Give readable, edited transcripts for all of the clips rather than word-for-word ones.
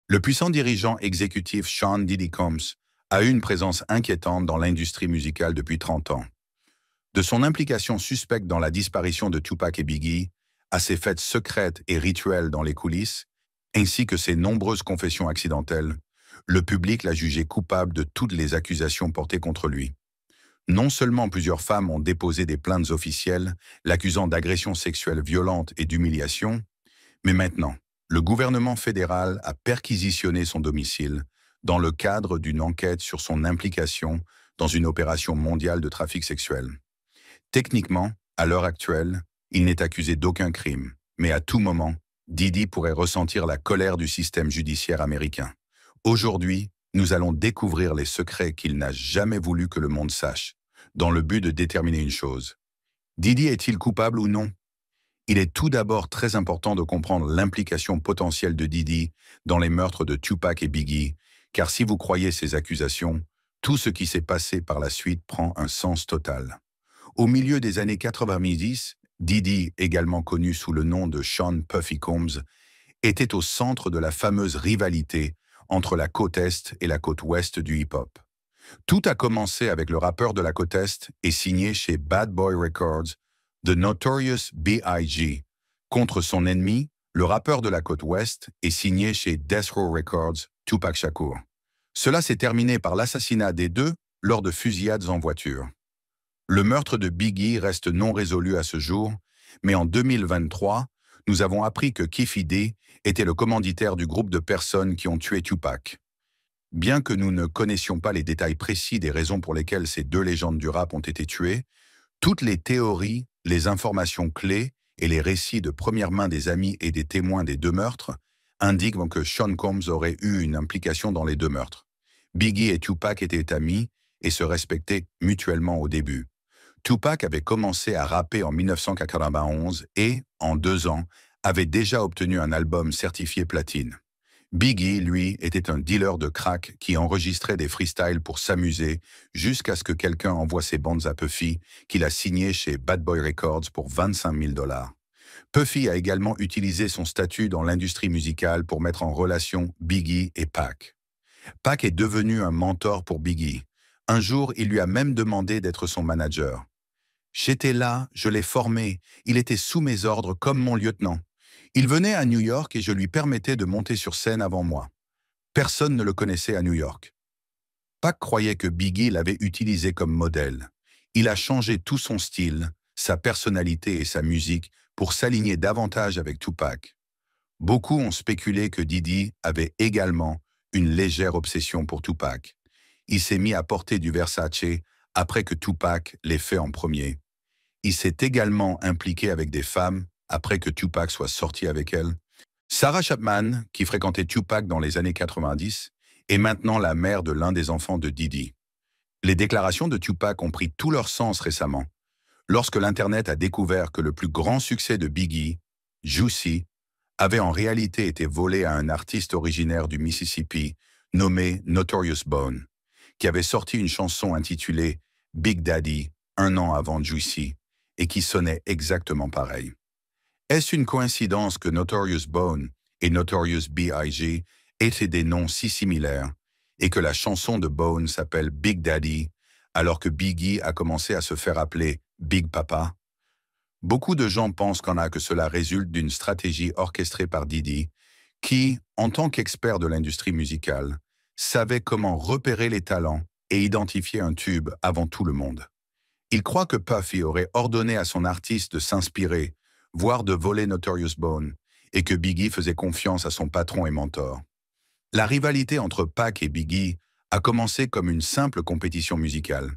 Le puissant dirigeant exécutif Sean Diddy Combs a eu une présence inquiétante dans l'industrie musicale depuis 30 ans. De son implication suspecte dans la disparition de Tupac et Biggie, à ses fêtes secrètes et rituelles dans les coulisses, ainsi que ses nombreuses confessions accidentelles, le public l'a jugé coupable de toutes les accusations portées contre lui. Non seulement plusieurs femmes ont déposé des plaintes officielles l'accusant d'agressions sexuelles violentes et d'humiliation, mais maintenant, le gouvernement fédéral a perquisitionné son domicile dans le cadre d'une enquête sur son implication dans une opération mondiale de trafic sexuel. Techniquement, à l'heure actuelle, il n'est accusé d'aucun crime, mais à tout moment, Diddy pourrait ressentir la colère du système judiciaire américain. Aujourd'hui, nous allons découvrir les secrets qu'il n'a jamais voulu que le monde sache, dans le but de déterminer une chose. Diddy est-il coupable ou non? Il est tout d'abord très important de comprendre l'implication potentielle de Diddy dans les meurtres de Tupac et Biggie, car si vous croyez ces accusations, tout ce qui s'est passé par la suite prend un sens total. Au milieu des années 90, Diddy, également connu sous le nom de Sean Puffy Combs, était au centre de la fameuse rivalité entre la côte Est et la côte Ouest du hip-hop. Tout a commencé avec le rappeur de la côte Est et signé chez Bad Boy Records, The Notorious B.I.G. Contre son ennemi, le rappeur de la côte Ouest est signé chez Death Row Records, Tupac Shakur. Cela s'est terminé par l'assassinat des deux lors de fusillades en voiture. Le meurtre de Biggie reste non résolu à ce jour, mais en 2023, nous avons appris que Keffe D était le commanditaire du groupe de personnes qui ont tué Tupac. Bien que nous ne connaissions pas les détails précis des raisons pour lesquelles ces deux légendes du rap ont été tuées, toutes les théories, les informations clés et les récits de première main des amis et des témoins des deux meurtres indiquent que Sean Combs aurait eu une implication dans les deux meurtres. Biggie et Tupac étaient amis et se respectaient mutuellement au début. Tupac avait commencé à rapper en 1991 et, en 2 ans, avait déjà obtenu un album certifié platine. Biggie, lui, était un dealer de crack qui enregistrait des freestyles pour s'amuser jusqu'à ce que quelqu'un envoie ses bandes à Puffy, qu'il a signé chez Bad Boy Records pour 25 000 $. Puffy a également utilisé son statut dans l'industrie musicale pour mettre en relation Biggie et Pac. Pac est devenu un mentor pour Biggie. Un jour, il lui a même demandé d'être son manager. « J'étais là, je l'ai formé, il était sous mes ordres comme mon lieutenant. Il venait à New York et je lui permettais de monter sur scène avant moi. Personne ne le connaissait à New York. » Pac croyait que Biggie l'avait utilisé comme modèle. Il a changé tout son style, sa personnalité et sa musique pour s'aligner davantage avec Tupac. Beaucoup ont spéculé que Diddy avait également une légère obsession pour Tupac. Il s'est mis à porter du Versace après que Tupac l'ait fait en premier. Il s'est également impliqué avec des femmes après que Tupac soit sorti avec elles. Sarah Chapman, qui fréquentait Tupac dans les années 90, est maintenant la mère de l'un des enfants de Diddy. Les déclarations de Tupac ont pris tout leur sens récemment, lorsque l'Internet a découvert que le plus grand succès de Biggie, Juicy, avait en réalité été volé à un artiste originaire du Mississippi nommé Notorious Bone, qui avait sorti une chanson intitulée Big Daddy 1 an avant Juicy et qui sonnait exactement pareil. Est-ce une coïncidence que Notorious Bone et Notorious B.I.G. étaient des noms si similaires et que la chanson de Bone s'appelle Big Daddy alors que Biggie a commencé à se faire appeler Big Papa? Beaucoup de gens pensent que cela résulte d'une stratégie orchestrée par Diddy qui, en tant qu'expert de l'industrie musicale, savait comment repérer les talents et identifier un tube avant tout le monde. Il croit que Puffy aurait ordonné à son artiste de s'inspirer, voire de voler Notorious Bone, et que Biggie faisait confiance à son patron et mentor. La rivalité entre Pac et Biggie a commencé comme une simple compétition musicale,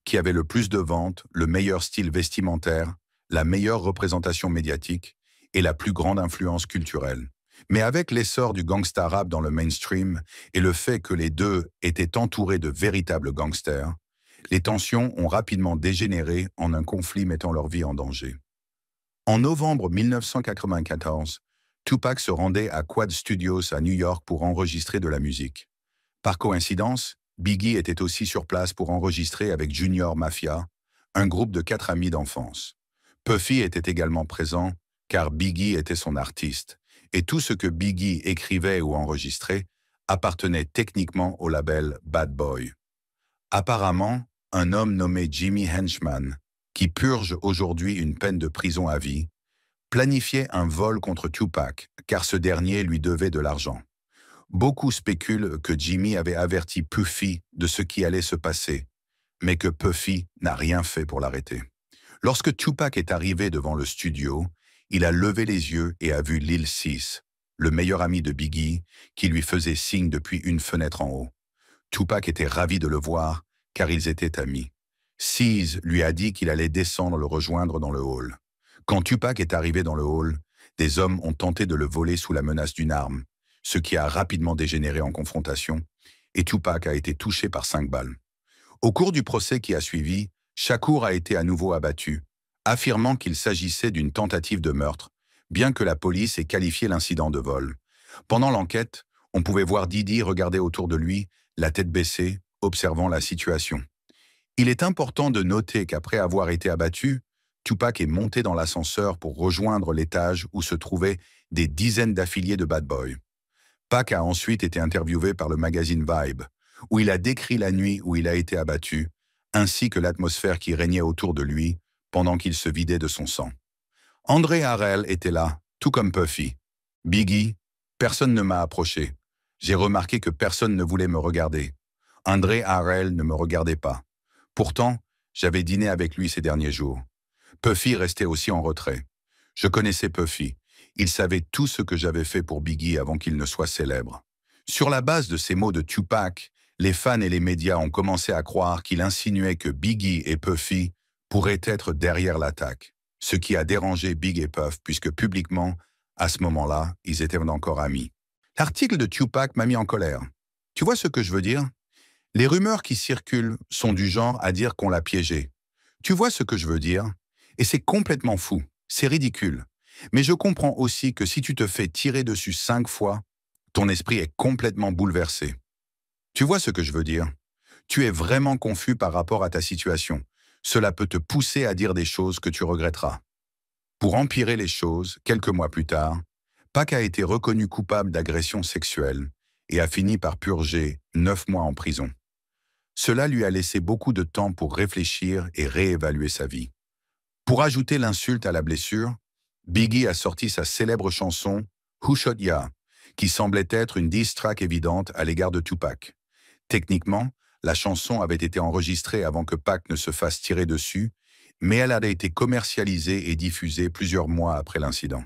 qui avait le plus de ventes, le meilleur style vestimentaire, la meilleure représentation médiatique et la plus grande influence culturelle. Mais avec l'essor du gangsta rap dans le mainstream et le fait que les deux étaient entourés de véritables gangsters, les tensions ont rapidement dégénéré en un conflit mettant leur vie en danger. En novembre 1994, Tupac se rendait à Quad Studios à New York pour enregistrer de la musique. Par coïncidence, Biggie était aussi sur place pour enregistrer avec Junior Mafia, un groupe de 4 amis d'enfance. Puffy était également présent, car Biggie était son artiste, et tout ce que Biggie écrivait ou enregistrait appartenait techniquement au label Bad Boy. Apparemment, un homme nommé Jimmy Henchman, qui purge aujourd'hui une peine de prison à vie, planifiait un vol contre Tupac, car ce dernier lui devait de l'argent. Beaucoup spéculent que Jimmy avait averti Puffy de ce qui allait se passer, mais que Puffy n'a rien fait pour l'arrêter. Lorsque Tupac est arrivé devant le studio, il a levé les yeux et a vu Lil Sis, le meilleur ami de Biggie, qui lui faisait signe depuis une fenêtre en haut. Tupac était ravi de le voir, car ils étaient amis. Sis lui a dit qu'il allait descendre le rejoindre dans le hall. Quand Tupac est arrivé dans le hall, des hommes ont tenté de le voler sous la menace d'une arme, ce qui a rapidement dégénéré en confrontation, et Tupac a été touché par 5 balles. Au cours du procès qui a suivi, Shakur a été à nouveau abattu, affirmant qu'il s'agissait d'une tentative de meurtre, bien que la police ait qualifié l'incident de vol. Pendant l'enquête, on pouvait voir Didi regarder autour de lui, la tête baissée, observant la situation. Il est important de noter qu'après avoir été abattu, Tupac est monté dans l'ascenseur pour rejoindre l'étage où se trouvaient des dizaines d'affiliés de Bad Boy. Pac a ensuite été interviewé par le magazine Vibe, où il a décrit la nuit où il a été abattu, ainsi que l'atmosphère qui régnait autour de lui pendant qu'il se vidait de son sang. André Harrell était là, tout comme Puffy. Biggie, personne ne m'a approché. J'ai remarqué que personne ne voulait me regarder. André Harrell ne me regardait pas. Pourtant, j'avais dîné avec lui ces derniers jours. Puffy restait aussi en retrait. Je connaissais Puffy. Il savait tout ce que j'avais fait pour Biggie avant qu'il ne soit célèbre. Sur la base de ces mots de Tupac, les fans et les médias ont commencé à croire qu'il insinuait que Biggie et Puffy pourraient être derrière l'attaque, ce qui a dérangé Big et Puff puisque publiquement, à ce moment-là, ils étaient encore amis. L'article de Tupac m'a mis en colère. Tu vois ce que je veux dire? Les rumeurs qui circulent sont du genre à dire qu'on l'a piégé. Tu vois ce que je veux dire? Et c'est complètement fou, c'est ridicule. Mais je comprends aussi que si tu te fais tirer dessus 5 fois, ton esprit est complètement bouleversé. Tu vois ce que je veux dire? Tu es vraiment confus par rapport à ta situation. Cela peut te pousser à dire des choses que tu regretteras. Pour empirer les choses, quelques mois plus tard, Pac a été reconnu coupable d'agression sexuelle et a fini par purger 9 mois en prison. Cela lui a laissé beaucoup de temps pour réfléchir et réévaluer sa vie. Pour ajouter l'insulte à la blessure, Biggie a sorti sa célèbre chanson « Who Shot Ya », qui semblait être une diss track évidente à l'égard de Tupac. Techniquement, la chanson avait été enregistrée avant que Pac ne se fasse tirer dessus, mais elle a été commercialisée et diffusée plusieurs mois après l'incident.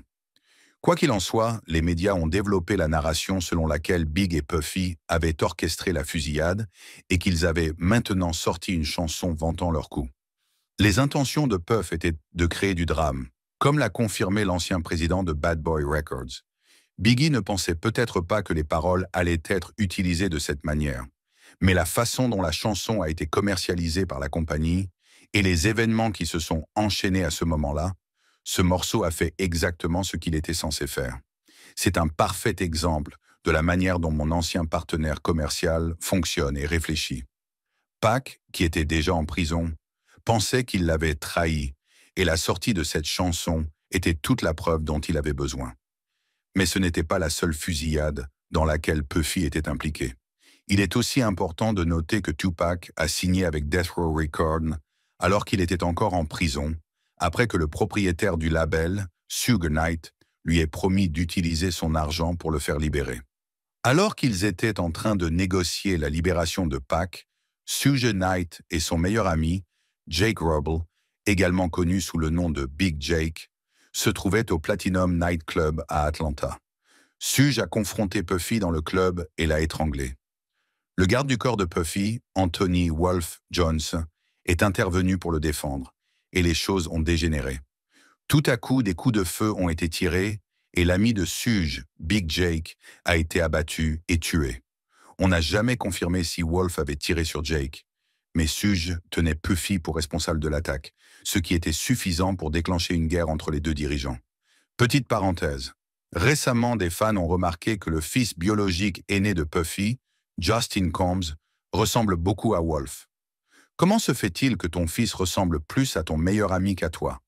Quoi qu'il en soit, les médias ont développé la narration selon laquelle Big et Puffy avaient orchestré la fusillade et qu'ils avaient maintenant sorti une chanson vantant leur coup. Les intentions de Puff étaient de créer du drame, comme l'a confirmé l'ancien président de Bad Boy Records. Biggie ne pensait peut-être pas que les paroles allaient être utilisées de cette manière, mais la façon dont la chanson a été commercialisée par la compagnie et les événements qui se sont enchaînés à ce moment-là, ce morceau a fait exactement ce qu'il était censé faire. C'est un parfait exemple de la manière dont mon ancien partenaire commercial fonctionne et réfléchit. Pac, qui était déjà en prison, pensait qu'il l'avait trahi, et la sortie de cette chanson était toute la preuve dont il avait besoin. Mais ce n'était pas la seule fusillade dans laquelle Puffy était impliqué. Il est aussi important de noter que Tupac a signé avec Death Row Records alors qu'il était encore en prison, après que le propriétaire du label, Suge Knight, lui ait promis d'utiliser son argent pour le faire libérer. Alors qu'ils étaient en train de négocier la libération de Pac, Suge Knight et son meilleur ami, Jake Rubble, également connu sous le nom de Big Jake, se trouvaient au Platinum Night Club à Atlanta. Suge a confronté Puffy dans le club et l'a étranglé. Le garde du corps de Puffy, Anthony Wolf Jones, est intervenu pour le défendre, et les choses ont dégénéré. Tout à coup, des coups de feu ont été tirés, et l'ami de Suge, Big Jake, a été abattu et tué. On n'a jamais confirmé si Wolf avait tiré sur Jake, mais Suge tenait Puffy pour responsable de l'attaque, ce qui était suffisant pour déclencher une guerre entre les deux dirigeants. Petite parenthèse. Récemment, des fans ont remarqué que le fils biologique aîné de Puffy, Justin Combs, ressemble beaucoup à Wolf. Comment se fait-il que ton fils ressemble plus à ton meilleur ami qu'à toi?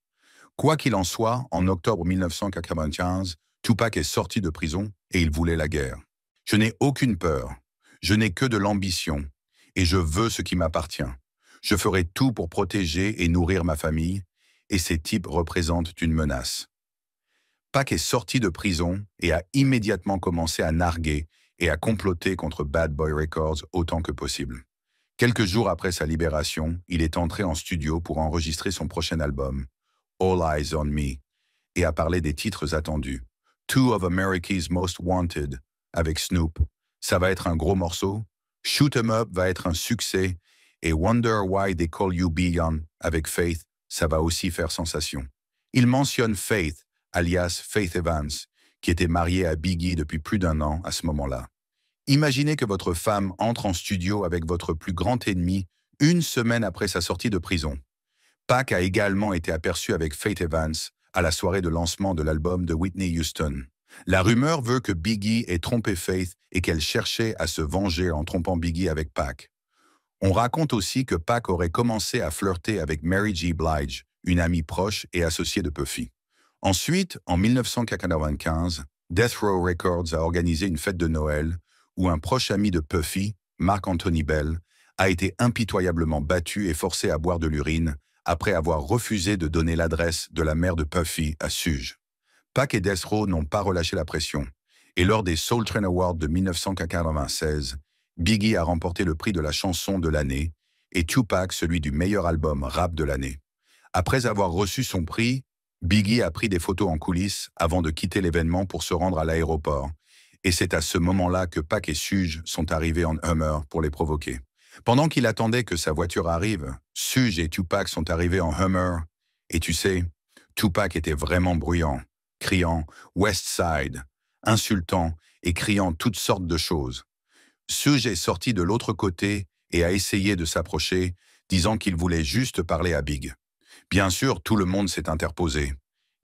Quoi qu'il en soit, en octobre 1995, Tupac est sorti de prison et il voulait la guerre. Je n'ai aucune peur. Je n'ai que de l'ambition. Et je veux ce qui m'appartient. Je ferai tout pour protéger et nourrir ma famille. Et ces types représentent une menace. Pac est sorti de prison et a immédiatement commencé à narguer et à comploter contre Bad Boy Records autant que possible. Quelques jours après sa libération, il est entré en studio pour enregistrer son prochain album, All Eyes on Me, et a parlé des titres attendus. Two of America's Most Wanted, avec Snoop. Ça va être un gros morceau. Shoot 'em Up va être un succès. Et Wonder Why They Call You Beyond, avec Faith, ça va aussi faire sensation. Il mentionne Faith, alias Faith Evans, qui était mariée à Biggie depuis plus d'1 an à ce moment-là. Imaginez que votre femme entre en studio avec votre plus grand ennemi 1 semaine après sa sortie de prison. Pac a également été aperçu avec Faith Evans à la soirée de lancement de l'album de Whitney Houston. La rumeur veut que Biggie ait trompé Faith et qu'elle cherchait à se venger en trompant Biggie avec Pac. On raconte aussi que Pac aurait commencé à flirter avec Mary J. Blige, une amie proche et associée de Puffy. Ensuite, en 1995, Death Row Records a organisé une fête de Noël où un proche ami de Puffy, Marc Anthony Bell, a été impitoyablement battu et forcé à boire de l'urine après avoir refusé de donner l'adresse de la mère de Puffy à Suge. Pac et Death Row n'ont pas relâché la pression, et lors des Soul Train Awards de 1996, Biggie a remporté le prix de la chanson de l'année et Tupac celui du meilleur album rap de l'année. Après avoir reçu son prix, Biggie a pris des photos en coulisses avant de quitter l'événement pour se rendre à l'aéroport, et c'est à ce moment-là que Pac et Suge sont arrivés en Hummer pour les provoquer. Pendant qu'il attendait que sa voiture arrive, Suge et Tupac sont arrivés en Hummer, et tu sais, Tupac était vraiment bruyant, criant « West Side », insultant et criant toutes sortes de choses. Suge est sorti de l'autre côté et a essayé de s'approcher, disant qu'il voulait juste parler à Big. Bien sûr, tout le monde s'est interposé.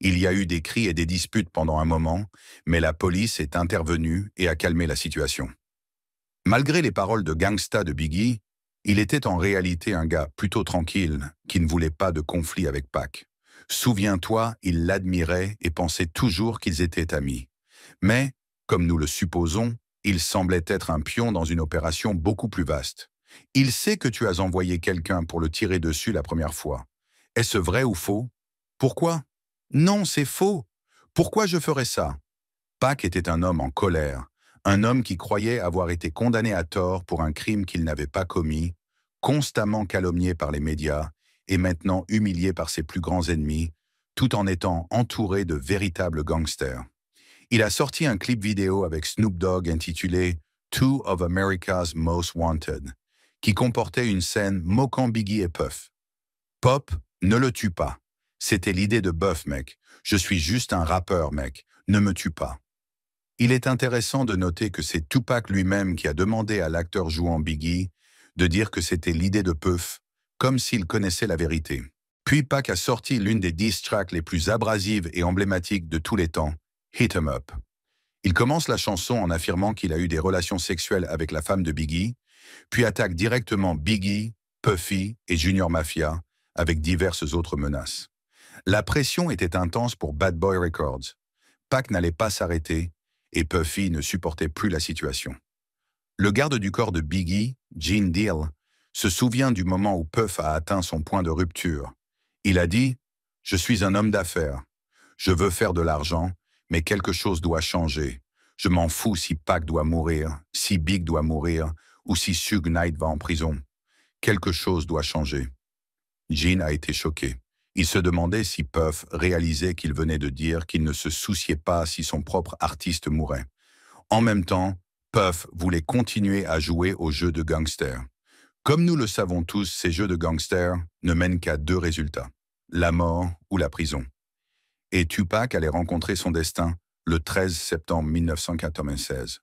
Il y a eu des cris et des disputes pendant un moment, mais la police est intervenue et a calmé la situation. Malgré les paroles de gangsta de Biggie, il était en réalité un gars plutôt tranquille qui ne voulait pas de conflit avec Pac. Souviens-toi, il l'admirait et pensait toujours qu'ils étaient amis. Mais, comme nous le supposons, il semblait être un pion dans une opération beaucoup plus vaste. Il sait que tu as envoyé quelqu'un pour le tirer dessus la première fois. Est-ce vrai ou faux? Pourquoi? Non, c'est faux. Pourquoi je ferais ça? Pac était un homme en colère, un homme qui croyait avoir été condamné à tort pour un crime qu'il n'avait pas commis, constamment calomnié par les médias et maintenant humilié par ses plus grands ennemis, tout en étant entouré de véritables gangsters. Il a sorti un clip vidéo avec Snoop Dogg intitulé « Two of America's Most Wanted », qui comportait une scène moquant Biggie et Puff. « Pop, ne le tue pas. C'était l'idée de Buff, mec. Je suis juste un rappeur, mec. Ne me tue pas. » Il est intéressant de noter que c'est Tupac lui-même qui a demandé à l'acteur jouant Biggie de dire que c'était l'idée de Puff, comme s'il connaissait la vérité. Puis Pac a sorti l'une des diss tracks les plus abrasives et emblématiques de tous les temps, Hit 'em Up. Il commence la chanson en affirmant qu'il a eu des relations sexuelles avec la femme de Biggie, puis attaque directement Biggie, Puffy et Junior Mafia avec diverses autres menaces. La pression était intense pour Bad Boy Records. Pac n'allait pas s'arrêter et Puffy ne supportait plus la situation. Le garde du corps de Biggie, Gene Deal, se souvient du moment où Puff a atteint son point de rupture. Il a dit « Je suis un homme d'affaires. Je veux faire de l'argent, mais quelque chose doit changer. Je m'en fous si Pac doit mourir, si Big doit mourir, ou si Suge Knight va en prison. Quelque chose doit changer. » Gene a été choqué. Il se demandait si Puff réalisait qu'il venait de dire qu'il ne se souciait pas si son propre artiste mourait. En même temps, Puff voulait continuer à jouer aux jeux de gangster. Comme nous le savons tous, ces jeux de gangster ne mènent qu'à 2 résultats, la mort ou la prison. Et Tupac allait rencontrer son destin le 13 septembre 1996.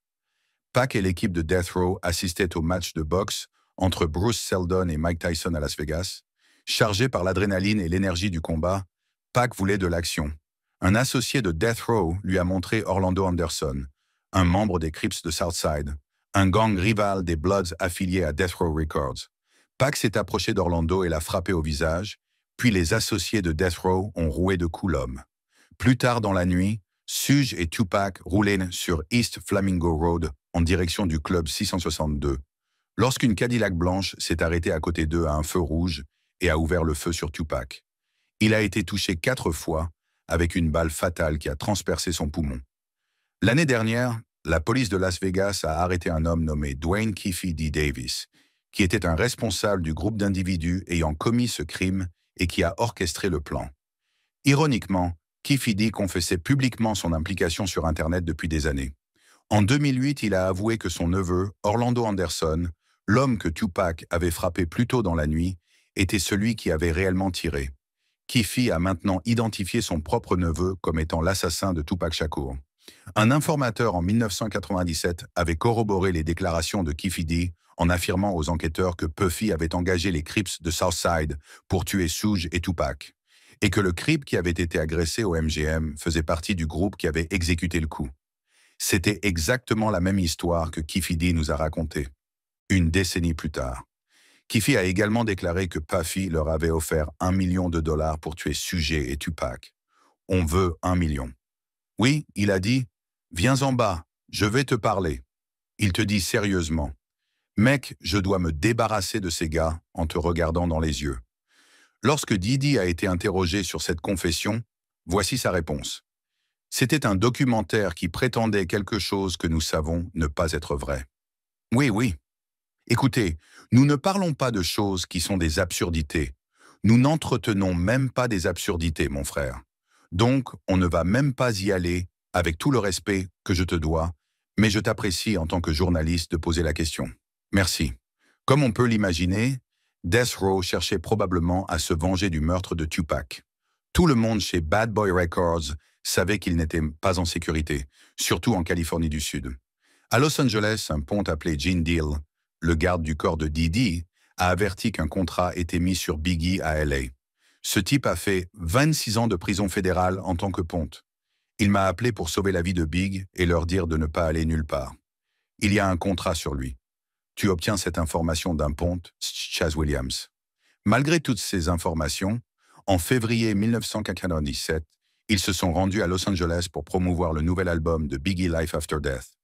Pac et l'équipe de Death Row assistaient au match de boxe entre Bruce Seldon et Mike Tyson à Las Vegas. Chargé par l'adrénaline et l'énergie du combat, Pac voulait de l'action. Un associé de Death Row lui a montré Orlando Anderson, un membre des Crips de Southside, un gang rival des Bloods affiliés à Death Row Records. Pac s'est approché d'Orlando et l'a frappé au visage, puis les associés de Death Row ont roué de coups l'homme. Plus tard dans la nuit, Suge et Tupac roulaient sur East Flamingo Road en direction du club 662, lorsqu'une Cadillac blanche s'est arrêtée à côté d'eux à un feu rouge et a ouvert le feu sur Tupac. Il a été touché 4 fois avec une balle fatale qui a transpercé son poumon. L'année dernière, la police de Las Vegas a arrêté un homme nommé Dwayne Keefe D. Davis, qui était un responsable du groupe d'individus ayant commis ce crime et qui a orchestré le plan. Ironiquement, Keefe D. confessait publiquement son implication sur Internet depuis des années. En 2008, il a avoué que son neveu, Orlando Anderson, l'homme que Tupac avait frappé plus tôt dans la nuit, était celui qui avait réellement tiré. Keefe a maintenant identifié son propre neveu comme étant l'assassin de Tupac Shakur. Un informateur en 1997 avait corroboré les déclarations de Keefe D en affirmant aux enquêteurs que Puffy avait engagé les Crips de Southside pour tuer Suge et Tupac, et que le Crip qui avait été agressé au MGM faisait partie du groupe qui avait exécuté le coup. C'était exactement la même histoire que Keefe D nous a racontée, une décennie plus tard. Keefe a également déclaré que Puffy leur avait offert $1 million pour tuer Suge et Tupac. On veut 1 million. Oui, il a dit, viens en bas, je vais te parler. Il te dit sérieusement, mec, je dois me débarrasser de ces gars en te regardant dans les yeux. Lorsque Diddy a été interrogé sur cette confession, voici sa réponse. C'était un documentaire qui prétendait quelque chose que nous savons ne pas être vrai. Oui. Écoutez, nous ne parlons pas de choses qui sont des absurdités. Nous n'entretenons même pas des absurdités, mon frère. Donc, on ne va même pas y aller avec tout le respect que je te dois, mais je t'apprécie en tant que journaliste de poser la question. Merci. Comme on peut l'imaginer, Death Row cherchait probablement à se venger du meurtre de Tupac. Tout le monde chez Bad Boy Records savait qu'il n'était pas en sécurité, surtout en Californie du Sud. À Los Angeles, un ponte appelé Gene Deal, le garde du corps de Diddy, a averti qu'un contrat était mis sur Biggie à L.A. Ce type a fait 26 ans de prison fédérale en tant que ponte. Il m'a appelé pour sauver la vie de Big et leur dire de ne pas aller nulle part. Il y a un contrat sur lui. Tu obtiens cette information d'un ponte, Chaz Williams. Malgré toutes ces informations, en février 1997, ils se sont rendus à Los Angeles pour promouvoir le nouvel album de Biggie Life After Death.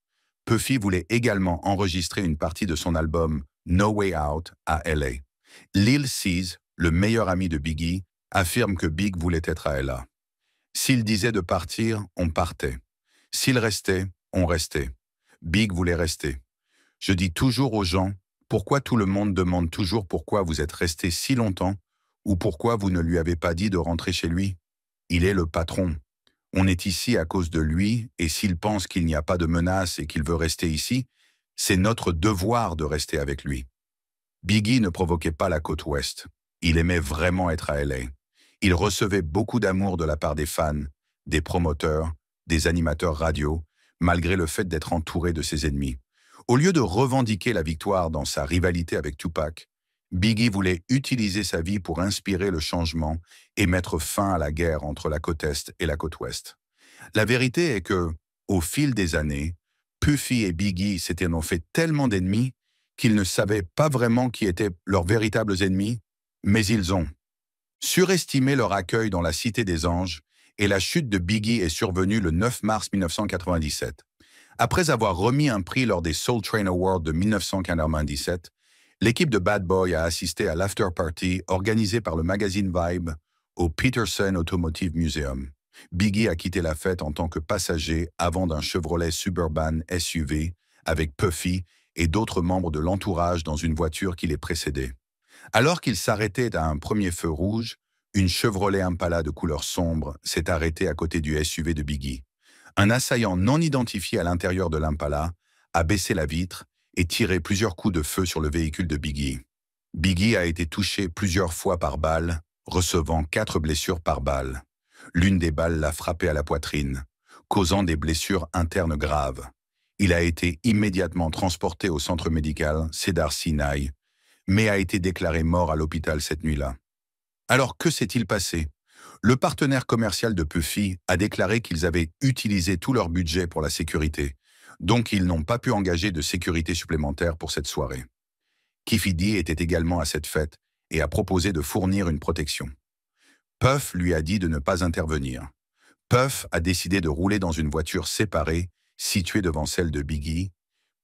Puffy voulait également enregistrer une partie de son album No Way Out à L.A. Lil Cease, le meilleur ami de Biggie, affirme que Big voulait être à L.A. S'il disait de partir, on partait. S'il restait, on restait. Big voulait rester. Je dis toujours aux gens, pourquoi tout le monde demande toujours pourquoi vous êtes resté si longtemps ou pourquoi vous ne lui avez pas dit de rentrer chez lui? Il est le patron. On est ici à cause de lui et s'il pense qu'il n'y a pas de menace et qu'il veut rester ici, c'est notre devoir de rester avec lui. Biggie ne provoquait pas la côte ouest. Il aimait vraiment être à L.A. Il recevait beaucoup d'amour de la part des fans, des promoteurs, des animateurs radio, malgré le fait d'être entouré de ses ennemis. Au lieu de revendiquer la victoire dans sa rivalité avec Tupac, Biggie voulait utiliser sa vie pour inspirer le changement et mettre fin à la guerre entre la côte Est et la côte Ouest. La vérité est que, au fil des années, Puffy et Biggie s'étaient fait tellement d'ennemis qu'ils ne savaient pas vraiment qui étaient leurs véritables ennemis, mais ils ont surestimé leur accueil dans la Cité des Anges et la chute de Biggie est survenue le 9 mars 1997. Après avoir remis un prix lors des Soul Train Awards de 1997, l'équipe de Bad Boy a assisté à l'after party organisé par le magazine Vibe au Peterson Automotive Museum. Biggie a quitté la fête en tant que passager avant d'un Chevrolet Suburban SUV avec Puffy et d'autres membres de l'entourage dans une voiture qui les précédait. Alors qu'il s'arrêtait à un premier feu rouge, une Chevrolet Impala de couleur sombre s'est arrêtée à côté du SUV de Biggie. Un assaillant non identifié à l'intérieur de l'Impala a baissé la vitre et tiré plusieurs coups de feu sur le véhicule de Biggie. Biggie a été touché plusieurs fois par balle, recevant 4 blessures par balle. L'une des balles l'a frappé à la poitrine, causant des blessures internes graves. Il a été immédiatement transporté au centre médical Cedars-Sinai, mais a été déclaré mort à l'hôpital cette nuit-là. Alors que s'est-il passé? Le partenaire commercial de Puffy a déclaré qu'ils avaient utilisé tout leur budget pour la sécurité, donc ils n'ont pas pu engager de sécurité supplémentaire pour cette soirée. Keefe D était également à cette fête et a proposé de fournir une protection. Puff lui a dit de ne pas intervenir. Puff a décidé de rouler dans une voiture séparée, située devant celle de Biggie,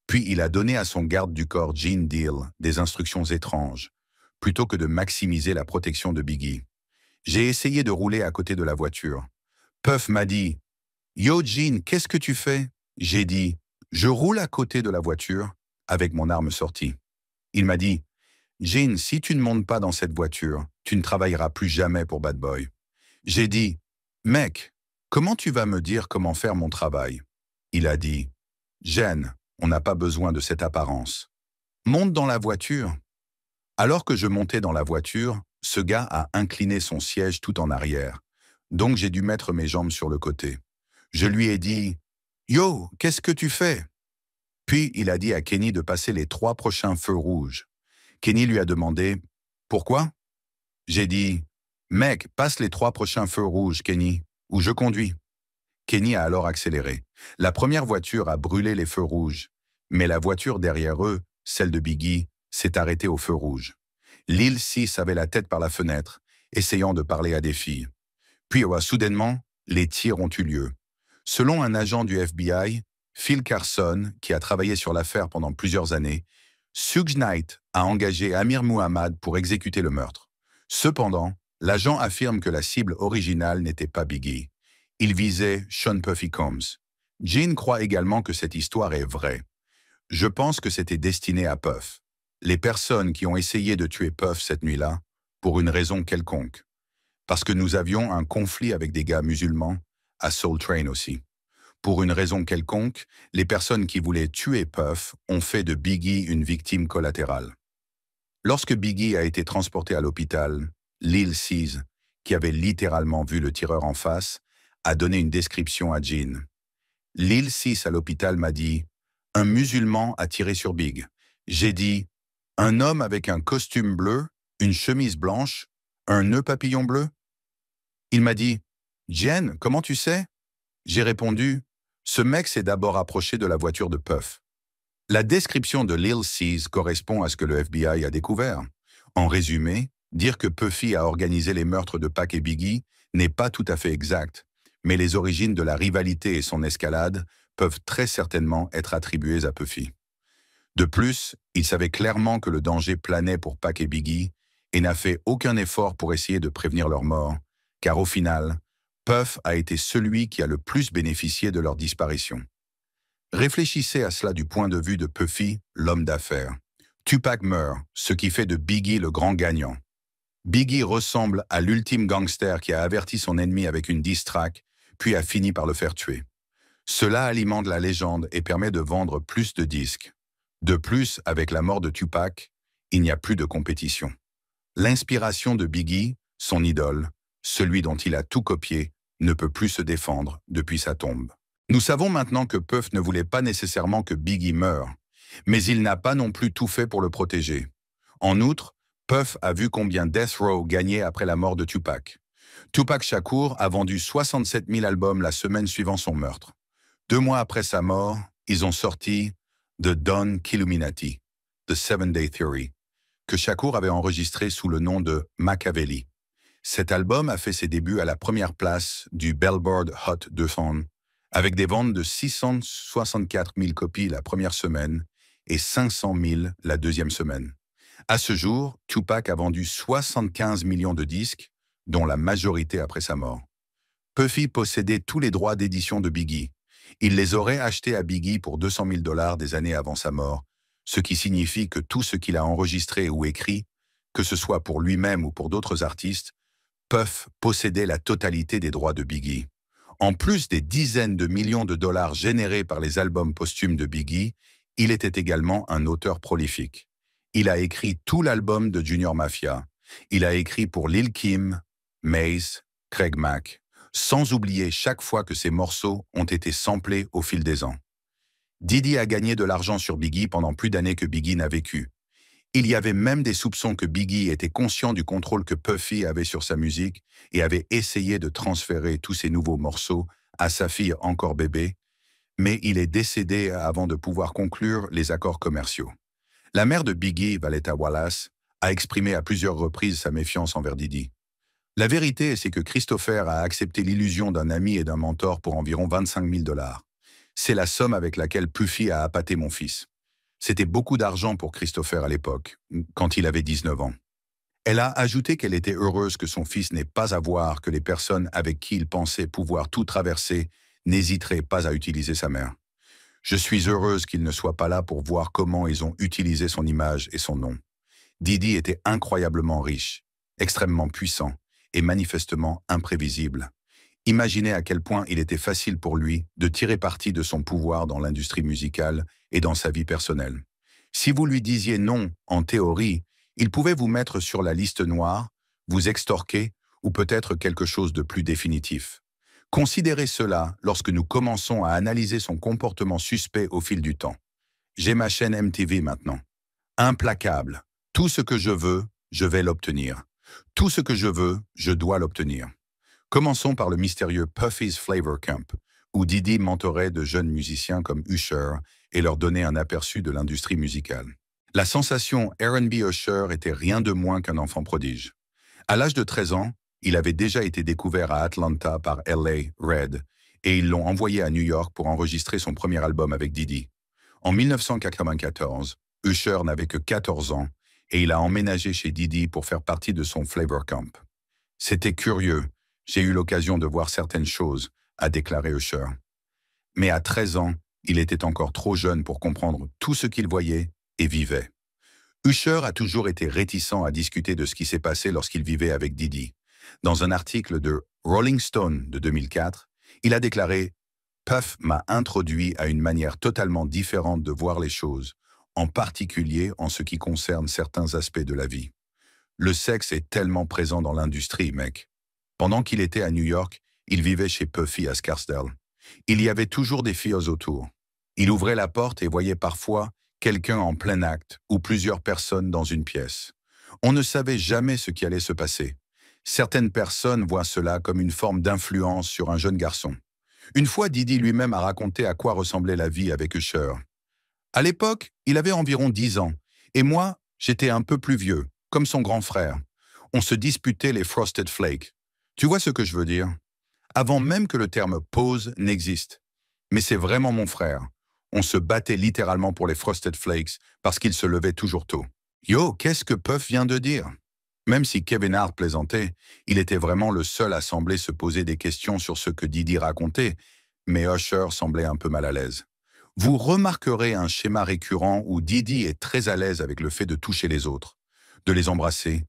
puis il a donné à son garde du corps Gene Deal des instructions étranges, plutôt que de maximiser la protection de Biggie. J'ai essayé de rouler à côté de la voiture. Puff m'a dit « Yo Gene, qu'est-ce que tu fais ?» J'ai dit « Je roule à côté de la voiture avec mon arme sortie. » Il m'a dit « Gene, si tu ne montes pas dans cette voiture, tu ne travailleras plus jamais pour Bad Boy. » J'ai dit « Mec, comment tu vas me dire comment faire mon travail ?» Il a dit « Gene, on n'a pas besoin de cette apparence. Monte dans la voiture. » Alors que je montais dans la voiture, ce gars a incliné son siège tout en arrière. Donc j'ai dû mettre mes jambes sur le côté. Je lui ai dit « Yo, qu'est-ce que tu fais ?» Puis il a dit à Kenny de passer les 3 prochains feux rouges. Kenny lui a demandé « Pourquoi ?» J'ai dit « Mec, passe les 3 prochains feux rouges, Kenny, ou je conduis. » Kenny a alors accéléré. La première voiture a brûlé les feux rouges, mais la voiture derrière eux, celle de Biggie, s'est arrêtée au feu rouge. Lil 6 avait la tête par la fenêtre, essayant de parler à des filles. Puis, soudainement, les tirs ont eu lieu. Selon un agent du FBI, Phil Carson, qui a travaillé sur l'affaire pendant plusieurs années, Suge Knight a engagé Amir Muhammad pour exécuter le meurtre. Cependant, l'agent affirme que la cible originale n'était pas Biggie. Il visait Sean Puffy Combs. Gene croit également que cette histoire est vraie. Je pense que c'était destiné à Puff. Les personnes qui ont essayé de tuer Puff cette nuit-là, pour une raison quelconque. Parce que nous avions un conflit avec des gars musulmans, à Soul Train aussi. Pour une raison quelconque, les personnes qui voulaient tuer Puff ont fait de Biggie une victime collatérale. Lorsque Biggie a été transporté à l'hôpital, Lil 6, qui avait littéralement vu le tireur en face, a donné une description à Gene. Lil 6 à l'hôpital m'a dit « Un musulman a tiré sur Big ». J'ai dit « Un homme avec un costume bleu, une chemise blanche, un nœud papillon bleu ?» Il m'a dit « Gene, comment tu sais ?» J'ai répondu « Ce mec s'est d'abord approché de la voiture de Puff. » La description de Lil 6 correspond à ce que le FBI a découvert. En résumé, dire que Puffy a organisé les meurtres de Pac et Biggie n'est pas tout à fait exact, mais les origines de la rivalité et son escalade peuvent très certainement être attribuées à Puffy. De plus, il savait clairement que le danger planait pour Pac et Biggie et n'a fait aucun effort pour essayer de prévenir leur mort, car au final, Puff a été celui qui a le plus bénéficié de leur disparition. Réfléchissez à cela du point de vue de Puffy, l'homme d'affaires. Tupac meurt, ce qui fait de Biggie le grand gagnant. Biggie ressemble à l'ultime gangster qui a averti son ennemi avec une diss track, puis a fini par le faire tuer. Cela alimente la légende et permet de vendre plus de disques. De plus, avec la mort de Tupac, il n'y a plus de compétition. L'inspiration de Biggie, son idole, celui dont il a tout copié, ne peut plus se défendre depuis sa tombe. Nous savons maintenant que Puff ne voulait pas nécessairement que Biggie meure, mais il n'a pas non plus tout fait pour le protéger. En outre, Puff a vu combien Death Row gagnait après la mort de Tupac. Tupac Shakur a vendu 67 000 albums la semaine suivant son meurtre. 2 mois après sa mort, ils ont sorti The Don Killuminati, The 7-Day Theory, que Shakur avait enregistré sous le nom de Machiavelli. Cet album a fait ses débuts à la première place du Billboard Hot 200, avec des ventes de 664 000 copies la première semaine et 500 000 la deuxième semaine. À ce jour, Tupac a vendu 75 millions de disques, dont la majorité après sa mort. Puffy possédait tous les droits d'édition de Biggie. Il les aurait achetés à Biggie pour 200 000 $ des années avant sa mort, ce qui signifie que tout ce qu'il a enregistré ou écrit, que ce soit pour lui-même ou pour d'autres artistes, Puff possédait la totalité des droits de Biggie. En plus des dizaines de millions de dollars générés par les albums posthumes de Biggie, il était également un auteur prolifique. Il a écrit tout l'album de Junior Mafia. Il a écrit pour Lil Kim, Maze, Craig Mack, sans oublier chaque fois que ses morceaux ont été samplés au fil des ans. Diddy a gagné de l'argent sur Biggie pendant plus d'années que Biggie n'a vécu. Il y avait même des soupçons que Biggie était conscient du contrôle que Puffy avait sur sa musique et avait essayé de transférer tous ses nouveaux morceaux à sa fille encore bébé, mais il est décédé avant de pouvoir conclure les accords commerciaux. La mère de Biggie, Valetta Wallace, a exprimé à plusieurs reprises sa méfiance envers Diddy. La vérité, c'est que Christopher a accepté l'illusion d'un ami et d'un mentor pour environ 25 000 $. C'est la somme avec laquelle Puffy a appâté mon fils. C'était beaucoup d'argent pour Christopher à l'époque, quand il avait 19 ans. Elle a ajouté qu'elle était heureuse que son fils n'ait pas à voir que les personnes avec qui il pensait pouvoir tout traverser n'hésiteraient pas à utiliser sa mère. Je suis heureuse qu'il ne soit pas là pour voir comment ils ont utilisé son image et son nom. Diddy était incroyablement riche, extrêmement puissant et manifestement imprévisible. Imaginez à quel point il était facile pour lui de tirer parti de son pouvoir dans l'industrie musicale et dans sa vie personnelle. Si vous lui disiez non, en théorie, il pouvait vous mettre sur la liste noire, vous extorquer ou peut-être quelque chose de plus définitif. Considérez cela lorsque nous commençons à analyser son comportement suspect au fil du temps. J'ai ma chaîne MTV maintenant. Implacable. Tout ce que je veux, je vais l'obtenir. Tout ce que je veux, je dois l'obtenir. Commençons par le mystérieux Puffy's Flavor Camp, où Diddy mentorait de jeunes musiciens comme Usher et leur donnait un aperçu de l'industrie musicale. La sensation R&B Usher était rien de moins qu'un enfant prodige. À l'âge de 13 ans, il avait déjà été découvert à Atlanta par L.A. Red et ils l'ont envoyé à New York pour enregistrer son premier album avec Diddy. En 1994, Usher n'avait que 14 ans et il a emménagé chez Diddy pour faire partie de son Flavor Camp. C'était curieux, j'ai eu l'occasion de voir certaines choses, a déclaré Usher. Mais à 13 ans, il était encore trop jeune pour comprendre tout ce qu'il voyait et vivait. Usher a toujours été réticent à discuter de ce qui s'est passé lorsqu'il vivait avec Diddy. Dans un article de Rolling Stone de 2004, il a déclaré « Puff m'a introduit à une manière totalement différente de voir les choses, en particulier en ce qui concerne certains aspects de la vie. Le sexe est tellement présent dans l'industrie, mec. Pendant qu'il était à New York, il vivait chez Puffy à Scarsdale. Il y avait toujours des filles autour. Il ouvrait la porte et voyait parfois quelqu'un en plein acte ou plusieurs personnes dans une pièce. On ne savait jamais ce qui allait se passer. Certaines personnes voient cela comme une forme d'influence sur un jeune garçon. Une fois, Diddy lui-même a raconté à quoi ressemblait la vie avec Usher. À l'époque, il avait environ 10 ans, et moi, j'étais un peu plus vieux, comme son grand frère. On se disputait les Frosted Flakes. Tu vois ce que je veux dire? Avant même que le terme « pose » n'existe. Mais c'est vraiment mon frère. On se battait littéralement pour les Frosted Flakes parce qu'il se levait toujours tôt. Yo, qu'est-ce que Puff vient de dire? Même si Kevin Hart plaisantait, il était vraiment le seul à sembler se poser des questions sur ce que Diddy racontait, mais Usher semblait un peu mal à l'aise. Vous remarquerez un schéma récurrent où Diddy est très à l'aise avec le fait de toucher les autres, de les embrasser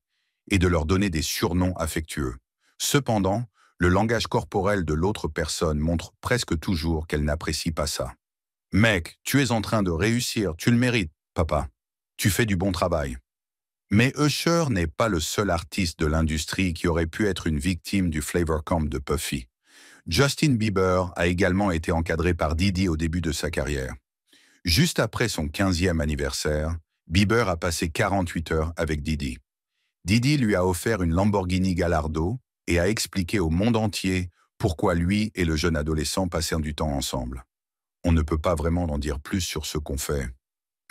et de leur donner des surnoms affectueux. Cependant, le langage corporel de l'autre personne montre presque toujours qu'elle n'apprécie pas ça. « Mec, tu es en train de réussir, tu le mérites, papa. Tu fais du bon travail. » Mais Usher n'est pas le seul artiste de l'industrie qui aurait pu être une victime du Flavor Camp de Puffy. Justin Bieber a également été encadré par Diddy au début de sa carrière. Juste après son 15e anniversaire, Bieber a passé 48 heures avec Diddy. Diddy lui a offert une Lamborghini Gallardo et a expliqué au monde entier pourquoi lui et le jeune adolescent passèrent du temps ensemble. On ne peut pas vraiment en dire plus sur ce qu'on fait.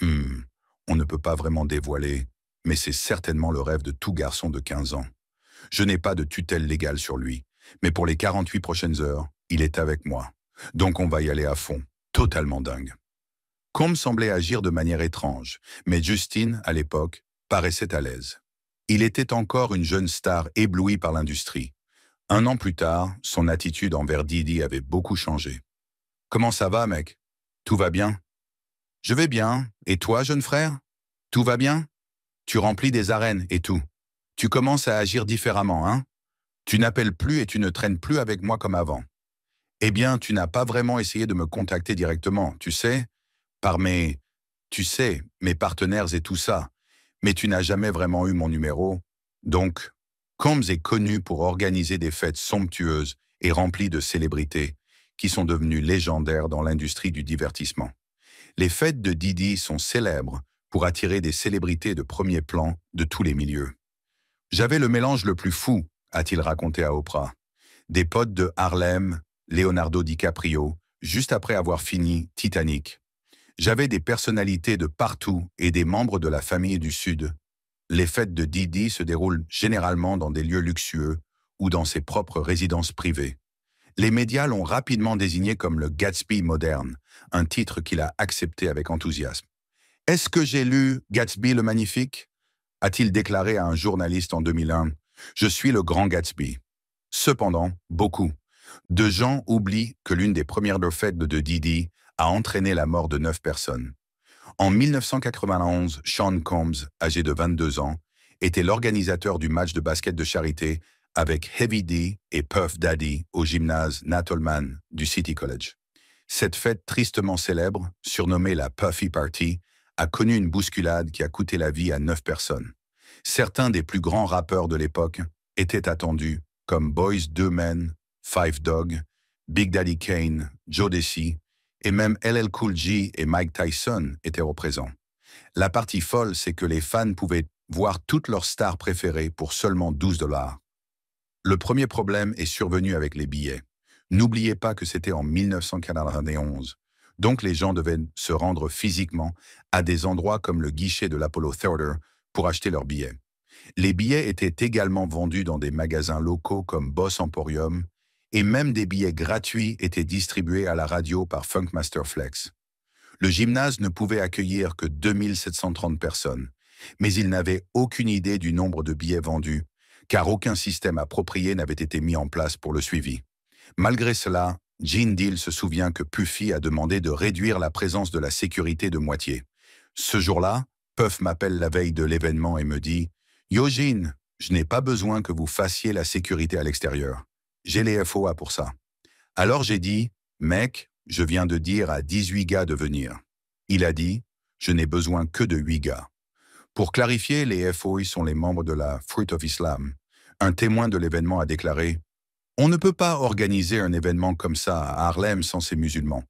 On ne peut pas vraiment dévoiler, mais c'est certainement le rêve de tout garçon de 15 ans. Je n'ai pas de tutelle légale sur lui, mais pour les 48 prochaines heures, il est avec moi. Donc on va y aller à fond, totalement dingue. Combs semblait agir de manière étrange, mais Justin, à l'époque, paraissait à l'aise. Il était encore une jeune star éblouie par l'industrie. 1 an plus tard, son attitude envers Diddy avait beaucoup changé. « Comment ça va, mec? Tout va bien? »« Je vais bien. Et toi, jeune frère? Tout va bien? Tu remplis des arènes et tout. Tu commences à agir différemment, hein? Tu n'appelles plus et tu ne traînes plus avec moi comme avant. Eh bien, tu n'as pas vraiment essayé de me contacter directement, tu sais, par mes partenaires et tout ça. Mais tu n'as jamais vraiment eu mon numéro. Donc, Combs est connu pour organiser des fêtes somptueuses et remplies de célébrités qui sont devenues légendaires dans l'industrie du divertissement. Les fêtes de Diddy sont célèbres pour attirer des célébrités de premier plan de tous les milieux. « J'avais le mélange le plus fou », a-t-il raconté à Oprah. Des potes de Harlem, Leonardo DiCaprio, juste après avoir fini Titanic. J'avais des personnalités de partout et des membres de la famille du Sud. Les fêtes de Diddy se déroulent généralement dans des lieux luxueux ou dans ses propres résidences privées. Les médias l'ont rapidement désigné comme le Gatsby moderne, un titre qu'il a accepté avec enthousiasme. « Est-ce que j'ai lu Gatsby le Magnifique ?» a-t-il déclaré à un journaliste en 2001. « Je suis le grand Gatsby. » Cependant, beaucoup de gens oublient que l'une des premières défaites de Diddy a entraîné la mort de 9 personnes. En 1991, Sean Combs, âgé de 22 ans, était l'organisateur du match de basket de charité avec Heavy D et Puff Daddy au gymnase Nat Ullman du City College. Cette fête tristement célèbre, surnommée la Puffy Party, a connu une bousculade qui a coûté la vie à 9 personnes. Certains des plus grands rappeurs de l'époque étaient attendus, comme Boyz II Men, Phife Dawg, Big Daddy Kane, Jodeci, et même LL Cool J et Mike Tyson étaient présents. La partie folle, c'est que les fans pouvaient voir toutes leurs stars préférées pour seulement 12 $. Le premier problème est survenu avec les billets. N'oubliez pas que c'était en 1991, donc les gens devaient se rendre physiquement à des endroits comme le guichet de l'Apollo Theater pour acheter leurs billets. Les billets étaient également vendus dans des magasins locaux comme Boss Emporium, et même des billets gratuits étaient distribués à la radio par Funkmaster Flex. Le gymnase ne pouvait accueillir que 2730 personnes, mais il n'avait aucune idée du nombre de billets vendus, car aucun système approprié n'avait été mis en place pour le suivi. Malgré cela, Gene Deal se souvient que Puffy a demandé de réduire la présence de la sécurité de moitié. Ce jour-là, Puff m'appelle la veille de l'événement et me dit « Yo Gene, je n'ai pas besoin que vous fassiez la sécurité à l'extérieur. J'ai les FOA pour ça. » Alors j'ai dit « Mec, je viens de dire à 18 gars de venir. » Il a dit « Je n'ai besoin que de 8 gars. » Pour clarifier, les FOI sont les membres de la Fruit of Islam. Un témoin de l'événement a déclaré « On ne peut pas organiser un événement comme ça à Harlem sans ces musulmans »,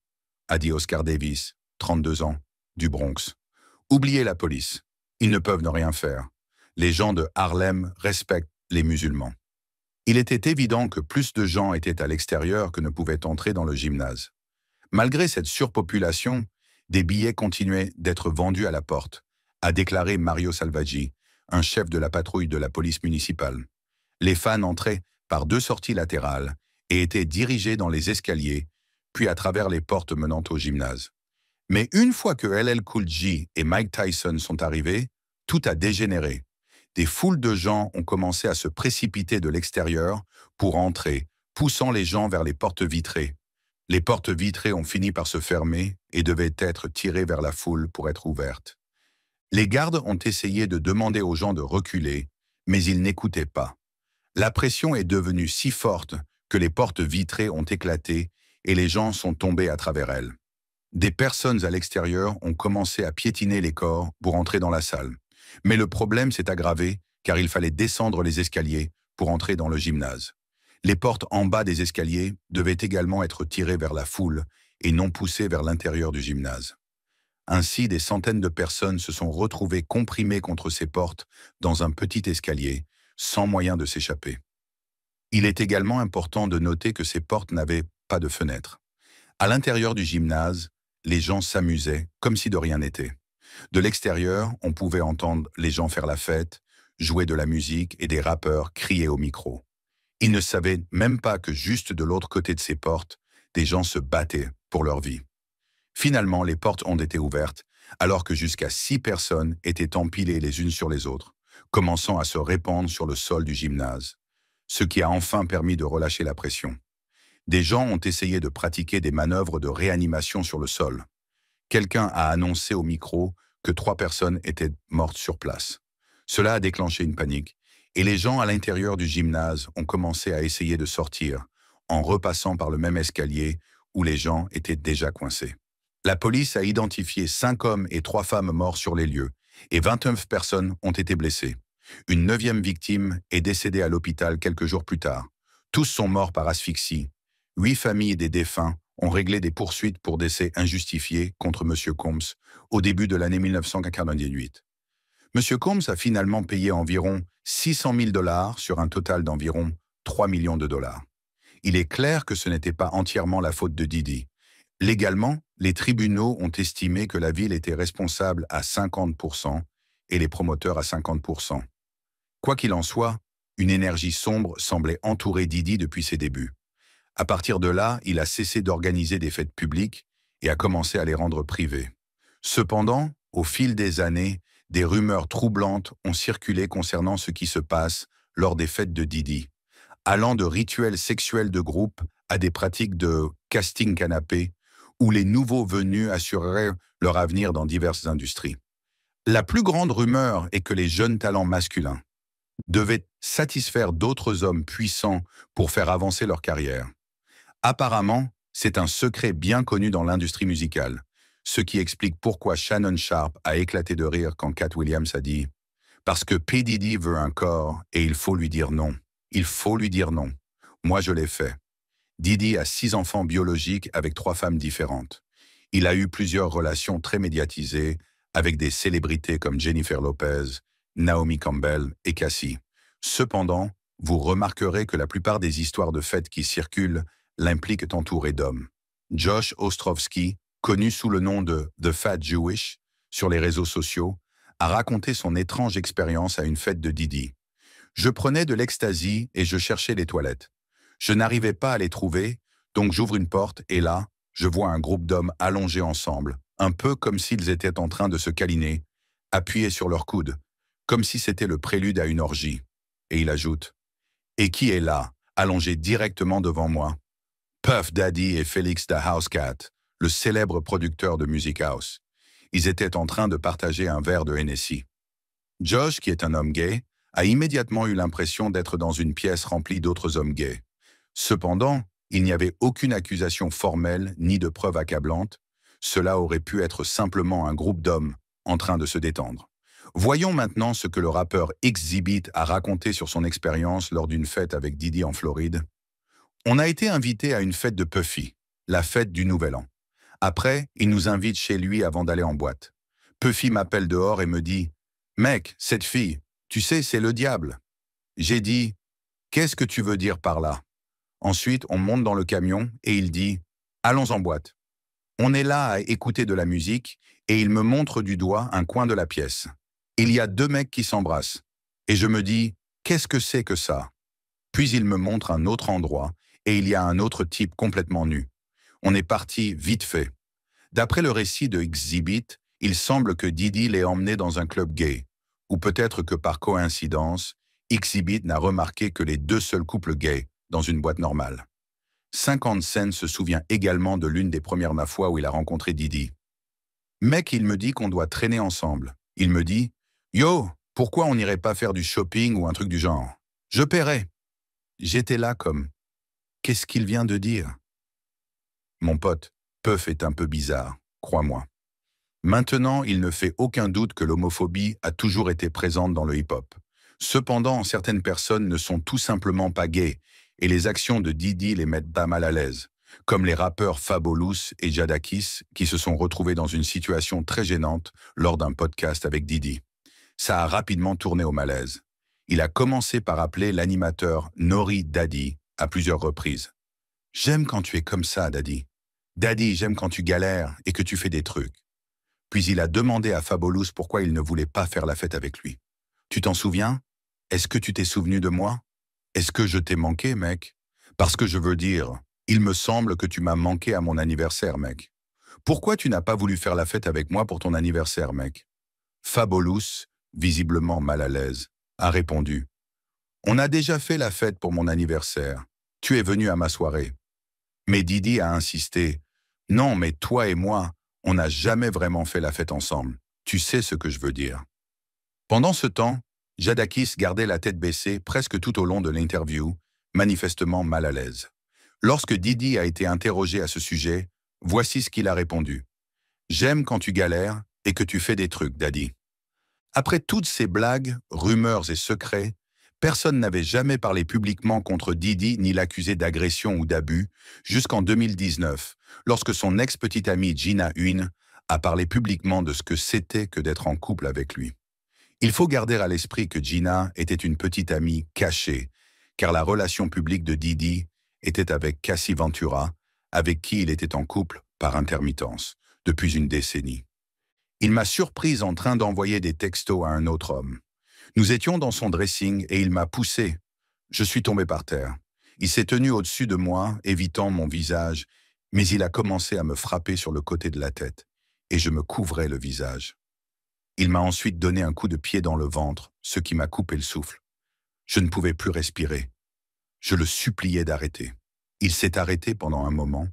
a dit Oscar Davis, 32 ans, du Bronx. « Oubliez la police. Ils ne peuvent ne rien faire. Les gens de Harlem respectent les musulmans. » Il était évident que plus de gens étaient à l'extérieur que ne pouvaient entrer dans le gymnase. Malgré cette surpopulation, des billets continuaient d'être vendus à la porte, a déclaré Mario Salvaggi, un chef de la patrouille de la police municipale. Les fans entraient par 2 sorties latérales et étaient dirigés dans les escaliers, puis à travers les portes menant au gymnase. Mais une fois que LL Cool J et Mike Tyson sont arrivés, tout a dégénéré. Des foules de gens ont commencé à se précipiter de l'extérieur pour entrer, poussant les gens vers les portes vitrées. Les portes vitrées ont fini par se fermer et devaient être tirées vers la foule pour être ouvertes. Les gardes ont essayé de demander aux gens de reculer, mais ils n'écoutaient pas. La pression est devenue si forte que les portes vitrées ont éclaté et les gens sont tombés à travers elles. Des personnes à l'extérieur ont commencé à piétiner les corps pour entrer dans la salle. Mais le problème s'est aggravé car il fallait descendre les escaliers pour entrer dans le gymnase. Les portes en bas des escaliers devaient également être tirées vers la foule et non poussées vers l'intérieur du gymnase. Ainsi, des centaines de personnes se sont retrouvées comprimées contre ces portes dans un petit escalier, sans moyen de s'échapper. Il est également important de noter que ces portes n'avaient pas de fenêtres. À l'intérieur du gymnase, les gens s'amusaient comme si de rien n'était. De l'extérieur, on pouvait entendre les gens faire la fête, jouer de la musique et des rappeurs crier au micro. Ils ne savaient même pas que juste de l'autre côté de ces portes, des gens se battaient pour leur vie. Finalement, les portes ont été ouvertes, alors que jusqu'à 6 personnes étaient empilées les unes sur les autres, commençant à se répandre sur le sol du gymnase, ce qui a enfin permis de relâcher la pression. Des gens ont essayé de pratiquer des manœuvres de réanimation sur le sol. Quelqu'un a annoncé au micro que 3 personnes étaient mortes sur place. Cela a déclenché une panique, et les gens à l'intérieur du gymnase ont commencé à essayer de sortir, en repassant par le même escalier où les gens étaient déjà coincés. La police a identifié 5 hommes et 3 femmes morts sur les lieux, et 29 personnes ont été blessées. Une 9e victime est décédée à l'hôpital quelques jours plus tard. Tous sont morts par asphyxie. 8 familles des défunts ont réglé des poursuites pour décès injustifiés contre M. Combs au début de l'année 1998. M. Combs a finalement payé environ 600 000 $ sur un total d'environ 3 millions de dollars. Il est clair que ce n'était pas entièrement la faute de Diddy. Légalement, les tribunaux ont estimé que la ville était responsable à 50% et les promoteurs à 50%. Quoi qu'il en soit, Une énergie sombre semblait entourer Didi depuis ses débuts. À partir de là, il a cessé d'organiser des fêtes publiques et a commencé à les rendre privées. Cependant, au fil des années, des rumeurs troublantes ont circulé concernant ce qui se passe lors des fêtes de Didi, allant de rituels sexuels de groupe à des pratiques de casting canapé, où les nouveaux venus assureraient leur avenir dans diverses industries. La plus grande rumeur est que les jeunes talents masculins devaient satisfaire d'autres hommes puissants pour faire avancer leur carrière. Apparemment, c'est un secret bien connu dans l'industrie musicale, ce qui explique pourquoi Shannon Sharpe a éclaté de rire quand Cat Williams a dit « Parce que P. Diddy veut un corps et il faut lui dire non. Il faut lui dire non. Moi, je l'ai fait. » Diddy a 6 enfants biologiques avec 3 femmes différentes. Il a eu plusieurs relations très médiatisées avec des célébrités comme Jennifer Lopez, Naomi Campbell et Cassie. Cependant, vous remarquerez que la plupart des histoires de fêtes qui circulent l'impliquent entouré d'hommes. Josh Ostrovsky, connu sous le nom de The Fat Jewish sur les réseaux sociaux, a raconté son étrange expérience à une fête de Diddy. Je prenais de l'ecstasy et je cherchais les toilettes. Je n'arrivais pas à les trouver, donc j'ouvre une porte et là, je vois un groupe d'hommes allongés ensemble, un peu comme s'ils étaient en train de se câliner, appuyés sur leurs coudes, comme si c'était le prélude à une orgie. Et il ajoute « Et qui est là, allongé directement devant moi ?» Puff Daddy et Félix the Housecat, le célèbre producteur de Music House. Ils étaient en train de partager un verre de Hennessy. Josh, qui est un homme gay, a immédiatement eu l'impression d'être dans une pièce remplie d'autres hommes gays. Cependant, il n'y avait aucune accusation formelle ni de preuve accablante. Cela aurait pu être simplement un groupe d'hommes en train de se détendre. Voyons maintenant ce que le rappeur Xzibit a raconté sur son expérience lors d'une fête avec Diddy en Floride. On a été invité à une fête de Puffy, la fête du Nouvel An. Après, il nous invite chez lui avant d'aller en boîte. Puffy m'appelle dehors et me dit « Mec, cette fille, tu sais, c'est le diable. » J'ai dit « Qu'est-ce que tu veux dire par là ?» Ensuite, on monte dans le camion et il dit « Allons en boîte. » On est là à écouter de la musique et il me montre du doigt un coin de la pièce. Il y a 2 mecs qui s'embrassent. Et je me dis « Qu'est-ce que c'est que ça ?» Puis il me montre un autre endroit et il y a un autre type complètement nu. On est parti vite fait. D'après le récit de Xzibit, il semble que Diddy l'ait emmené dans un club gay. Ou peut-être que par coïncidence, Xzibit n'a remarqué que les 2 seuls couples gays dans une boîte normale. 50 Cent se souvient également de l'une des premières fois où il a rencontré Diddy. Mec, il me dit qu'on doit traîner ensemble. Il me dit « Yo, pourquoi on n'irait pas faire du shopping ou un truc du genre? Je paierai. » J'étais là comme « Qu'est-ce qu'il vient de dire ?» Mon pote, Puff est un peu bizarre, crois-moi. Maintenant, il ne fait aucun doute que l'homophobie a toujours été présente dans le hip-hop. Cependant, certaines personnes ne sont tout simplement pas gays et les actions de Diddy les mettent pas mal à l'aise, comme les rappeurs Fabolous et Jadakiss qui se sont retrouvés dans une situation très gênante lors d'un podcast avec Diddy. Ça a rapidement tourné au malaise. Il a commencé par appeler l'animateur Nori Daddy à plusieurs reprises. « J'aime quand tu es comme ça, Daddy. Daddy, j'aime quand tu galères et que tu fais des trucs. » Puis il a demandé à Fabolous pourquoi il ne voulait pas faire la fête avec lui. « Tu t'en souviens? Est-ce que tu t'es souvenu de moi? Est-ce que je t'ai manqué, mec? Parce que je veux dire, il me semble que tu m'as manqué à mon anniversaire, mec. Pourquoi tu n'as pas voulu faire la fête avec moi pour ton anniversaire, mec? » Fabolous, visiblement mal à l'aise, a répondu « On a déjà fait la fête pour mon anniversaire. Tu es venu à ma soirée. » Mais Diddy a insisté « Non, mais toi et moi, on n'a jamais vraiment fait la fête ensemble. Tu sais ce que je veux dire. » Pendant ce temps, Jadakiss gardait la tête baissée presque tout au long de l'interview, manifestement mal à l'aise. Lorsque Diddy a été interrogé à ce sujet, voici ce qu'il a répondu. « J'aime quand tu galères et que tu fais des trucs, Daddy. » Après toutes ces blagues, rumeurs et secrets, personne n'avait jamais parlé publiquement contre Diddy ni l'accusé d'agression ou d'abus, jusqu'en 2019, lorsque son ex-petite amie Gina Huynh a parlé publiquement de ce que c'était que d'être en couple avec lui. Il faut garder à l'esprit que Gina était une petite amie cachée, car la relation publique de Diddy était avec Cassie Ventura, avec qui il était en couple par intermittence, depuis une décennie. Il m'a surprise en train d'envoyer des textos à un autre homme. Nous étions dans son dressing et il m'a poussé Je suis tombé par terre. Il s'est tenu au-dessus de moi, évitant mon visage, mais il a commencé à me frapper sur le côté de la tête, et je me couvrais le visage. Il m'a ensuite donné un coup de pied dans le ventre, ce qui m'a coupé le souffle. Je ne pouvais plus respirer. Je le suppliais d'arrêter. Il s'est arrêté pendant un moment,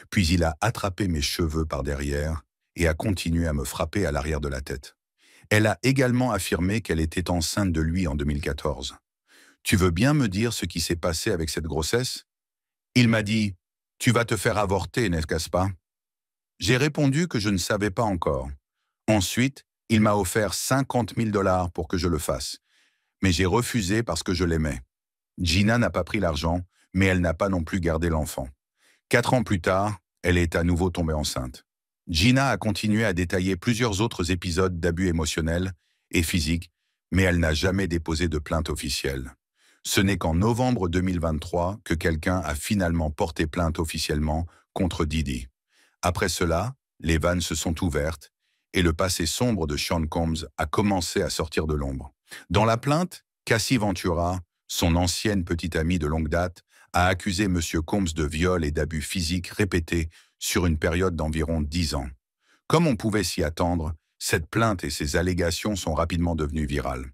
puis il a attrapé mes cheveux par derrière et a continué à me frapper à l'arrière de la tête. Elle a également affirmé qu'elle était enceinte de lui en 2014. Tu veux bien me dire ce qui s'est passé avec cette grossesse? Il m'a dit, tu vas te faire avorter, n'est-ce pas? J'ai répondu que je ne savais pas encore. Ensuite, il m'a offert 50 000 $ pour que je le fasse, mais j'ai refusé parce que je l'aimais. Gina n'a pas pris l'argent, mais elle n'a pas non plus gardé l'enfant. 4 ans plus tard, elle est à nouveau tombée enceinte. Gina a continué à détailler plusieurs autres épisodes d'abus émotionnels et physiques, mais elle n'a jamais déposé de plainte officielle. Ce n'est qu'en novembre 2023 que quelqu'un a finalement porté plainte officiellement contre Diddy. Après cela, les vannes se sont ouvertes et le passé sombre de Sean Combs a commencé à sortir de l'ombre. Dans la plainte, Cassie Ventura, son ancienne petite amie de longue date, a accusé M. Combs de viol et d'abus physiques répétés sur une période d'environ 10 ans. Comme on pouvait s'y attendre, cette plainte et ces allégations sont rapidement devenues virales.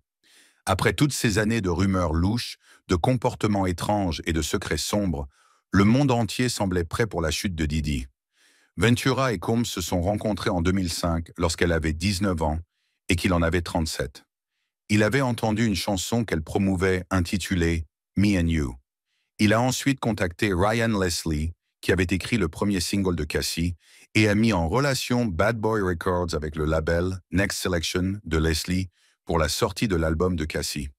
Après toutes ces années de rumeurs louches, de comportements étranges et de secrets sombres, le monde entier semblait prêt pour la chute de Diddy. Ventura et Combs se sont rencontrés en 2005 lorsqu'elle avait 19 ans et qu'il en avait 37. Il avait entendu une chanson qu'elle promouvait intitulée « Me and You ». Il a ensuite contacté Ryan Leslie, qui avait écrit le premier single de Cassie, et a mis en relation Bad Boy Records avec le label Next Selection de Leslie pour la sortie de l'album de Cassie.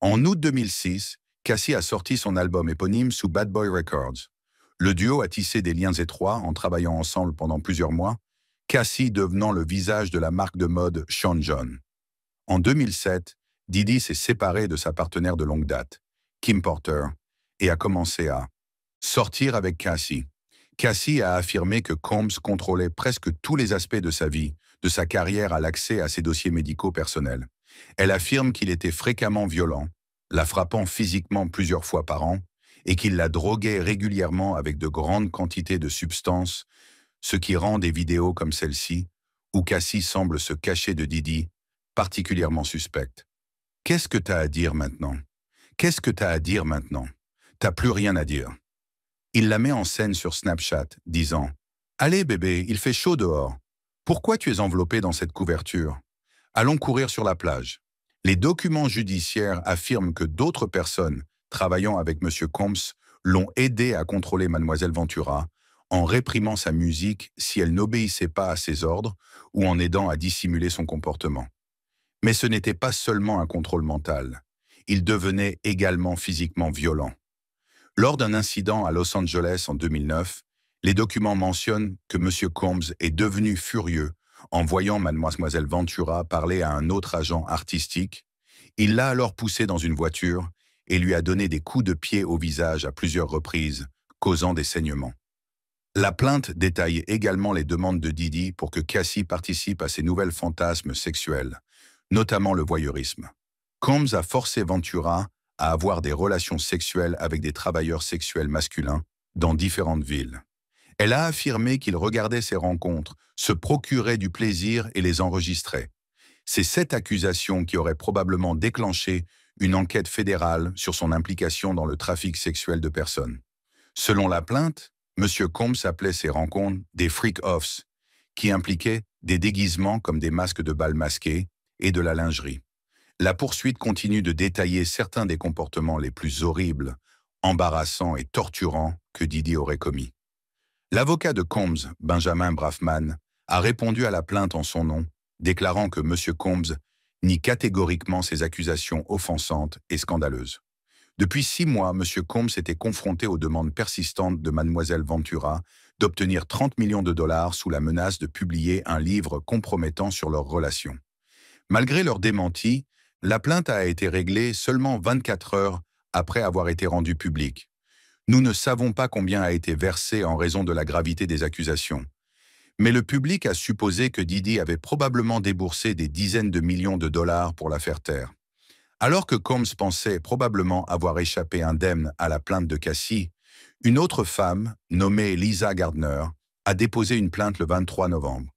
En août 2006, Cassie a sorti son album éponyme sous Bad Boy Records. Le duo a tissé des liens étroits en travaillant ensemble pendant plusieurs mois, Cassie devenant le visage de la marque de mode Sean John. En 2007, Diddy s'est séparé de sa partenaire de longue date, Kim Porter, et a commencé à sortir avec Cassie. Cassie a affirmé que Combs contrôlait presque tous les aspects de sa vie, de sa carrière à l'accès à ses dossiers médicaux personnels. Elle affirme qu'il était fréquemment violent, la frappant physiquement plusieurs fois par an, et qu'il la droguait régulièrement avec de grandes quantités de substances, ce qui rend des vidéos comme celle-ci, où Cassie semble se cacher de Diddy, particulièrement suspecte. Qu'est-ce que t'as à dire maintenant? Qu'est-ce que t'as à dire maintenant? T'as plus rien à dire. Il la met en scène sur Snapchat, disant « Allez bébé, il fait chaud dehors. Pourquoi tu es enveloppé dans cette couverture? Allons courir sur la plage. » Les documents judiciaires affirment que d'autres personnes travaillant avec M. Combs l'ont aidé à contrôler Mlle Ventura en réprimant sa musique si elle n'obéissait pas à ses ordres ou en aidant à dissimuler son comportement. Mais ce n'était pas seulement un contrôle mental. Il devenait également physiquement violent. Lors d'un incident à Los Angeles en 2009, les documents mentionnent que M. Combs est devenu furieux en voyant Mlle Ventura parler à un autre agent artistique. Il l'a alors poussée dans une voiture et lui a donné des coups de pied au visage à plusieurs reprises, causant des saignements. La plainte détaille également les demandes de Diddy pour que Cassie participe à ses nouvelles fantasmes sexuels, notamment le voyeurisme. Combs a forcé Ventura à avoir des relations sexuelles avec des travailleurs sexuels masculins dans différentes villes. Elle a affirmé qu'il regardait ces rencontres, se procurait du plaisir et les enregistrait. C'est cette accusation qui aurait probablement déclenché une enquête fédérale sur son implication dans le trafic sexuel de personnes. Selon la plainte, M. Combs appelait ces rencontres des freak-offs, qui impliquaient des déguisements comme des masques de bal masqués et de la lingerie. La poursuite continue de détailler certains des comportements les plus horribles, embarrassants et torturants que Diddy aurait commis. L'avocat de Combs, Benjamin Brafman, a répondu à la plainte en son nom, déclarant que M. Combs nie catégoriquement ces accusations offensantes et scandaleuses. Depuis 6 mois, M. Combs était confronté aux demandes persistantes de Mlle Ventura d'obtenir 30 millions de dollars sous la menace de publier un livre compromettant sur leur relation. Malgré leur démenti, la plainte a été réglée seulement 24 heures après avoir été rendue publique. Nous ne savons pas combien a été versé en raison de la gravité des accusations. Mais le public a supposé que Diddy avait probablement déboursé des dizaines de millions de dollars pour la faire taire. Alors que Combs pensait probablement avoir échappé indemne à la plainte de Cassie, une autre femme, nommée Lisa Gardner, a déposé une plainte le 23 novembre.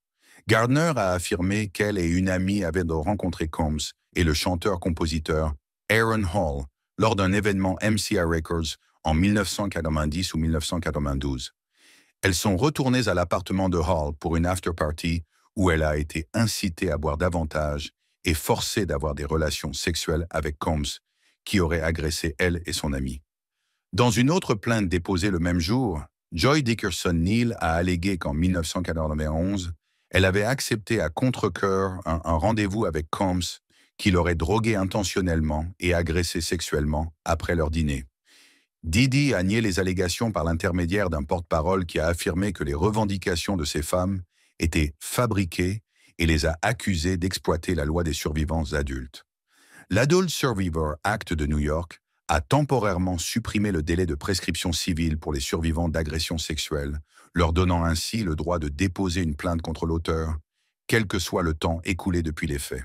Gardner a affirmé qu'elle et une amie avaient rencontré Combs et le chanteur-compositeur Aaron Hall lors d'un événement MCI Records en 1990 ou 1992. Elles sont retournées à l'appartement de Hall pour une after-party où elle a été incitée à boire davantage et forcée d'avoir des relations sexuelles avec Combs, qui aurait agressé elle et son amie. Dans une autre plainte déposée le même jour, Joy Dickerson Neal a allégué qu'en 1991, elle avait accepté à contre-cœur un rendez-vous avec Combs, qui l'aurait drogué intentionnellement et agressé sexuellement après leur dîner. Didi a nié les allégations par l'intermédiaire d'un porte-parole qui a affirmé que les revendications de ces femmes étaient fabriquées et les a accusées d'exploiter la loi des survivants adultes. L'Adult Survivor Act de New York a temporairement supprimé le délai de prescription civile pour les survivants d'agressions sexuelles, leur donnant ainsi le droit de déposer une plainte contre l'auteur, quel que soit le temps écoulé depuis les faits.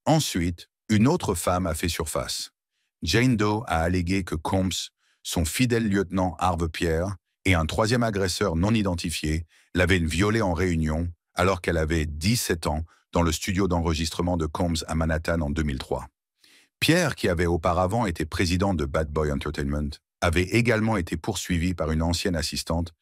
Ensuite, une autre femme a fait surface. Jane Doe a allégué que Combs, son fidèle lieutenant Harve Pierre et un troisième agresseur non identifié l'avaient violée en réunion alors qu'elle avait 17 ans dans le studio d'enregistrement de Combs à Manhattan en 2003. Pierre, qui avait auparavant été président de Bad Boy Entertainment, avait également été poursuivi par une ancienne assistante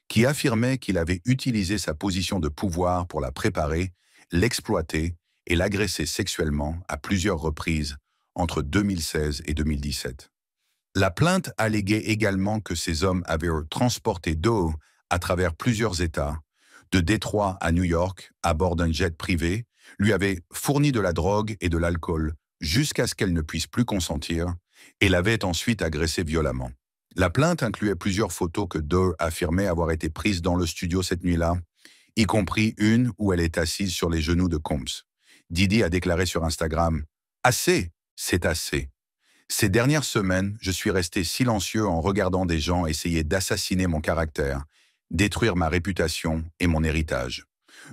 qui affirmait qu'il avait utilisé sa position de pouvoir pour la préparer, l'exploiter et l'agresser sexuellement à plusieurs reprises entre 2016 et 2017. La plainte alléguait également que ces hommes avaient transporté Doe à travers plusieurs États, de Détroit à New York, à bord d'un jet privé, lui avaient fourni de la drogue et de l'alcool jusqu'à ce qu'elle ne puisse plus consentir, et l'avait ensuite agressée violemment. La plainte incluait plusieurs photos que Doe affirmait avoir été prises dans le studio cette nuit-là, y compris une où elle est assise sur les genoux de Combs. Didi a déclaré sur Instagram « Assez, c'est assez. Ces dernières semaines, je suis resté silencieux en regardant des gens essayer d'assassiner mon caractère, détruire ma réputation et mon héritage.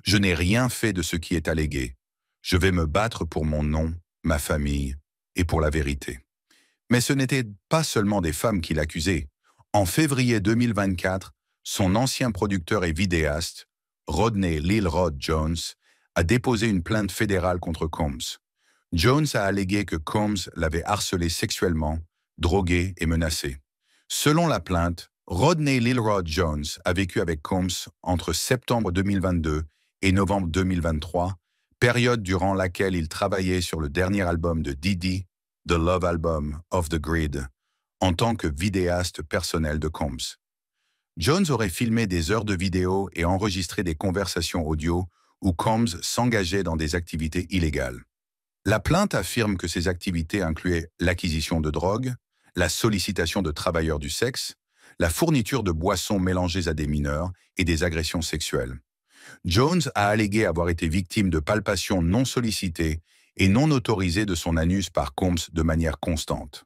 Je n'ai rien fait de ce qui est allégué. Je vais me battre pour mon nom, ma famille et pour la vérité. » Mais ce n'était pas seulement des femmes qui l'accusaient. En février 2024, son ancien producteur et vidéaste, Rodney Lil Rod Jones, a déposé une plainte fédérale contre Combs. Jones a allégué que Combs l'avait harcelé sexuellement, drogué et menacé. Selon la plainte, Rodney Lil Rod Jones a vécu avec Combs entre septembre 2022 et novembre 2023, période durant laquelle il travaillait sur le dernier album de Didi, The Love Album of the Grid, en tant que vidéaste personnel de Combs. Jones aurait filmé des heures de vidéo et enregistré des conversations audio où Combs s'engageait dans des activités illégales. La plainte affirme que ces activités incluaient l'acquisition de drogue, la sollicitation de travailleurs du sexe, la fourniture de boissons mélangées à des mineurs et des agressions sexuelles. Jones a allégué avoir été victime de palpations non sollicitées et non autorisées de son anus par Combs de manière constante.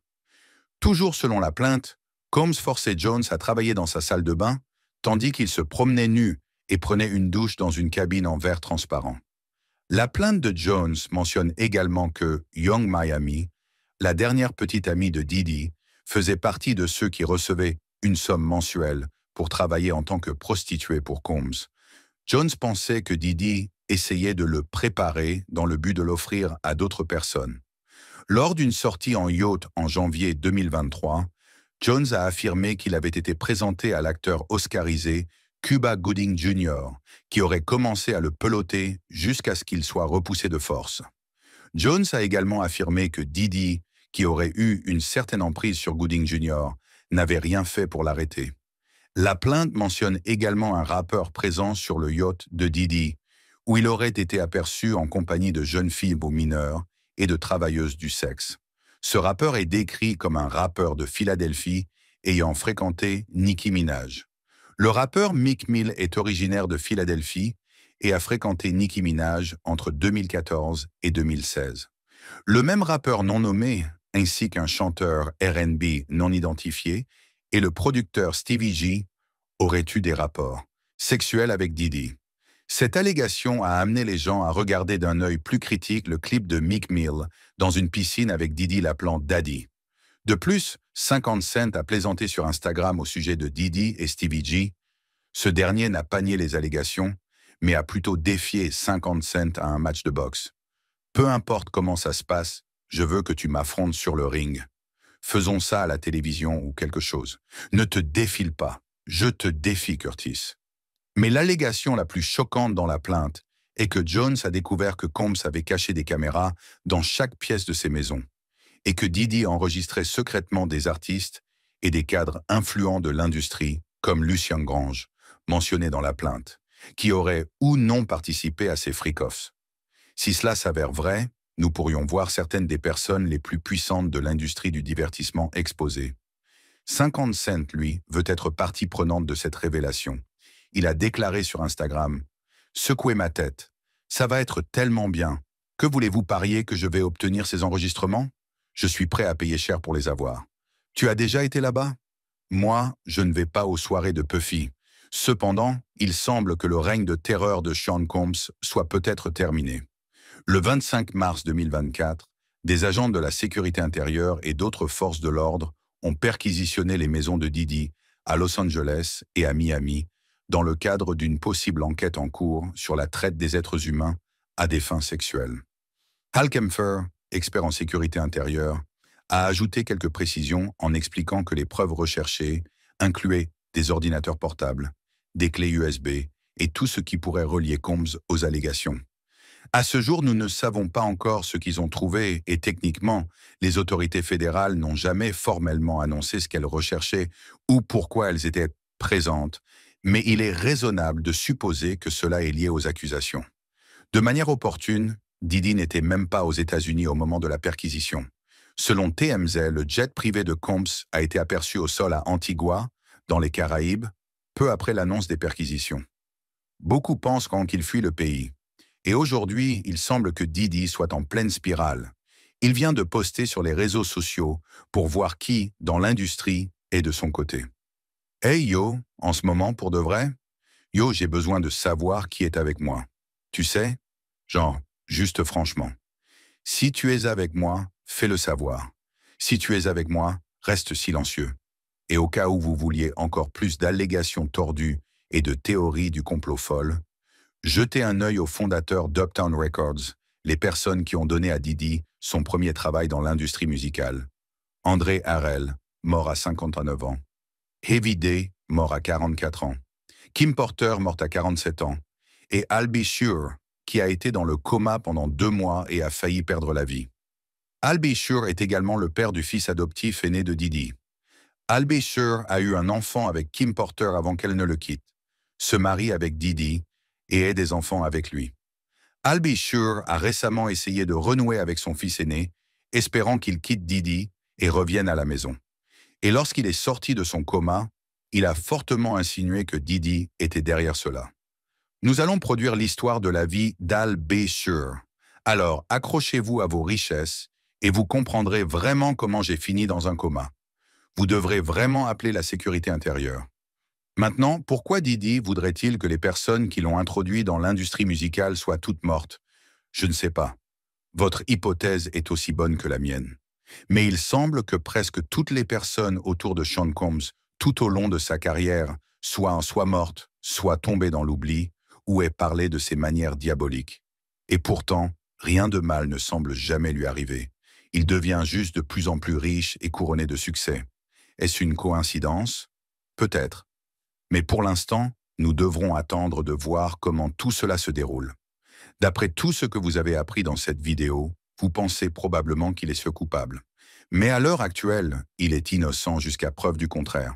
Toujours selon la plainte, Combs forçait Jones à travailler dans sa salle de bain, tandis qu'il se promenait nu et prenait une douche dans une cabine en verre transparent. La plainte de Jones mentionne également que Young Miami, la dernière petite amie de Didi, faisait partie de ceux qui recevaient une somme mensuelle pour travailler en tant que prostituée pour Combs. Jones pensait que Didi essayait de le préparer dans le but de l'offrir à d'autres personnes. Lors d'une sortie en yacht en janvier 2023, Jones a affirmé qu'il avait été présenté à l'acteur oscarisé Cuba Gooding Jr., qui aurait commencé à le peloter jusqu'à ce qu'il soit repoussé de force. Jones a également affirmé que Didi, qui aurait eu une certaine emprise sur Gooding Jr., n'avait rien fait pour l'arrêter. La plainte mentionne également un rappeur présent sur le yacht de Didi, où il aurait été aperçu en compagnie de jeunes filles aux mineurs et de travailleuses du sexe. Ce rappeur est décrit comme un rappeur de Philadelphie ayant fréquenté Nicki Minaj. Le rappeur Meek Mill est originaire de Philadelphie et a fréquenté Nicki Minaj entre 2014 et 2016. Le même rappeur non nommé, ainsi qu'un chanteur R&B non identifié, et le producteur Stevie G auraient eu des rapports sexuels avec Didi. Cette allégation a amené les gens à regarder d'un œil plus critique le clip de Meek Mill dans une piscine avec Diddy l'appelant Daddy. De plus, 50 Cent a plaisanté sur Instagram au sujet de Diddy et Stevie G. Ce dernier n'a pas nié les allégations, mais a plutôt défié 50 Cent à un match de boxe. Peu importe comment ça se passe, je veux que tu m'affrontes sur le ring. Faisons ça à la télévision ou quelque chose. Ne te défile pas. Je te défie, Curtis. Mais l'allégation la plus choquante dans la plainte est que Jones a découvert que Combs avait caché des caméras dans chaque pièce de ses maisons et que Diddy enregistrait secrètement des artistes et des cadres influents de l'industrie, comme Lucien Grange, mentionné dans la plainte, qui auraient ou non participé à ces freak-offs. Si cela s'avère vrai, nous pourrions voir certaines des personnes les plus puissantes de l'industrie du divertissement exposées. 50 Cent, lui, veut être partie prenante de cette révélation. Il a déclaré sur Instagram « Secouez ma tête. Ça va être tellement bien. Que voulez-vous parier que je vais obtenir ces enregistrements? Je suis prêt à payer cher pour les avoir. Tu as déjà été là-bas? Moi, je ne vais pas aux soirées de Puffy. Cependant, il semble que le règne de terreur de Sean Combs soit peut-être terminé. Le 25 mars 2024, des agents de la sécurité intérieure et d'autres forces de l'ordre ont perquisitionné les maisons de Diddy à Los Angeles et à Miami dans le cadre d'une possible enquête en cours sur la traite des êtres humains à des fins sexuelles. Hal Kempfer, expert en sécurité intérieure, a ajouté quelques précisions en expliquant que les preuves recherchées incluaient des ordinateurs portables, des clés USB et tout ce qui pourrait relier Combs aux allégations. À ce jour, nous ne savons pas encore ce qu'ils ont trouvé et techniquement, les autorités fédérales n'ont jamais formellement annoncé ce qu'elles recherchaient ou pourquoi elles étaient présentes, mais il est raisonnable de supposer que cela est lié aux accusations. De manière opportune, Diddy n'était même pas aux États-Unis au moment de la perquisition. Selon TMZ, le jet privé de Combs a été aperçu au sol à Antigua, dans les Caraïbes, peu après l'annonce des perquisitions. Beaucoup pensent qu'il fuit le pays. Et aujourd'hui, il semble que Diddy soit en pleine spirale. Il vient de poster sur les réseaux sociaux pour voir qui, dans l'industrie, est de son côté. « Hey yo, en ce moment, pour de vrai? Yo, j'ai besoin de savoir qui est avec moi. Tu sais? Genre, juste franchement. Si tu es avec moi, fais-le savoir. Si tu es avec moi, reste silencieux. Et au cas où vous vouliez encore plus d'allégations tordues et de théories du complot folle, jetez un œil aux fondateurs d'Uptown Records, les personnes qui ont donné à Diddy son premier travail dans l'industrie musicale. André Harrell, mort à 59 ans. Heavy Day, mort à 44 ans. Kim Porter, morte à 47 ans. Et Al B. Sure, qui a été dans le coma pendant 2 mois et a failli perdre la vie. Al B. Sure est également le père du fils adoptif aîné de Diddy. Al B. Sure a eu un enfant avec Kim Porter avant qu'elle ne le quitte, se marie avec Diddy et ait des enfants avec lui. Al B. Sure a récemment essayé de renouer avec son fils aîné, espérant qu'il quitte Diddy et revienne à la maison. Et lorsqu'il est sorti de son coma, il a fortement insinué que Diddy était derrière cela. Nous allons produire l'histoire de la vie d'Al B. Sure. Alors, accrochez-vous à vos richesses et vous comprendrez vraiment comment j'ai fini dans un coma. Vous devrez vraiment appeler la sécurité intérieure. Maintenant, pourquoi Diddy voudrait-il que les personnes qui l'ont introduit dans l'industrie musicale soient toutes mortes? Je ne sais pas. Votre hypothèse est aussi bonne que la mienne. Mais il semble que presque toutes les personnes autour de Sean Combs, tout au long de sa carrière, soient mortes, soit tombées dans l'oubli, ou aient parlé de ses manières diaboliques. Et pourtant, rien de mal ne semble jamais lui arriver. Il devient juste de plus en plus riche et couronné de succès. Est-ce une coïncidence? Peut-être. Mais pour l'instant, nous devrons attendre de voir comment tout cela se déroule. D'après tout ce que vous avez appris dans cette vidéo, vous pensez probablement qu'il est ce coupable. Mais à l'heure actuelle, il est innocent jusqu'à preuve du contraire.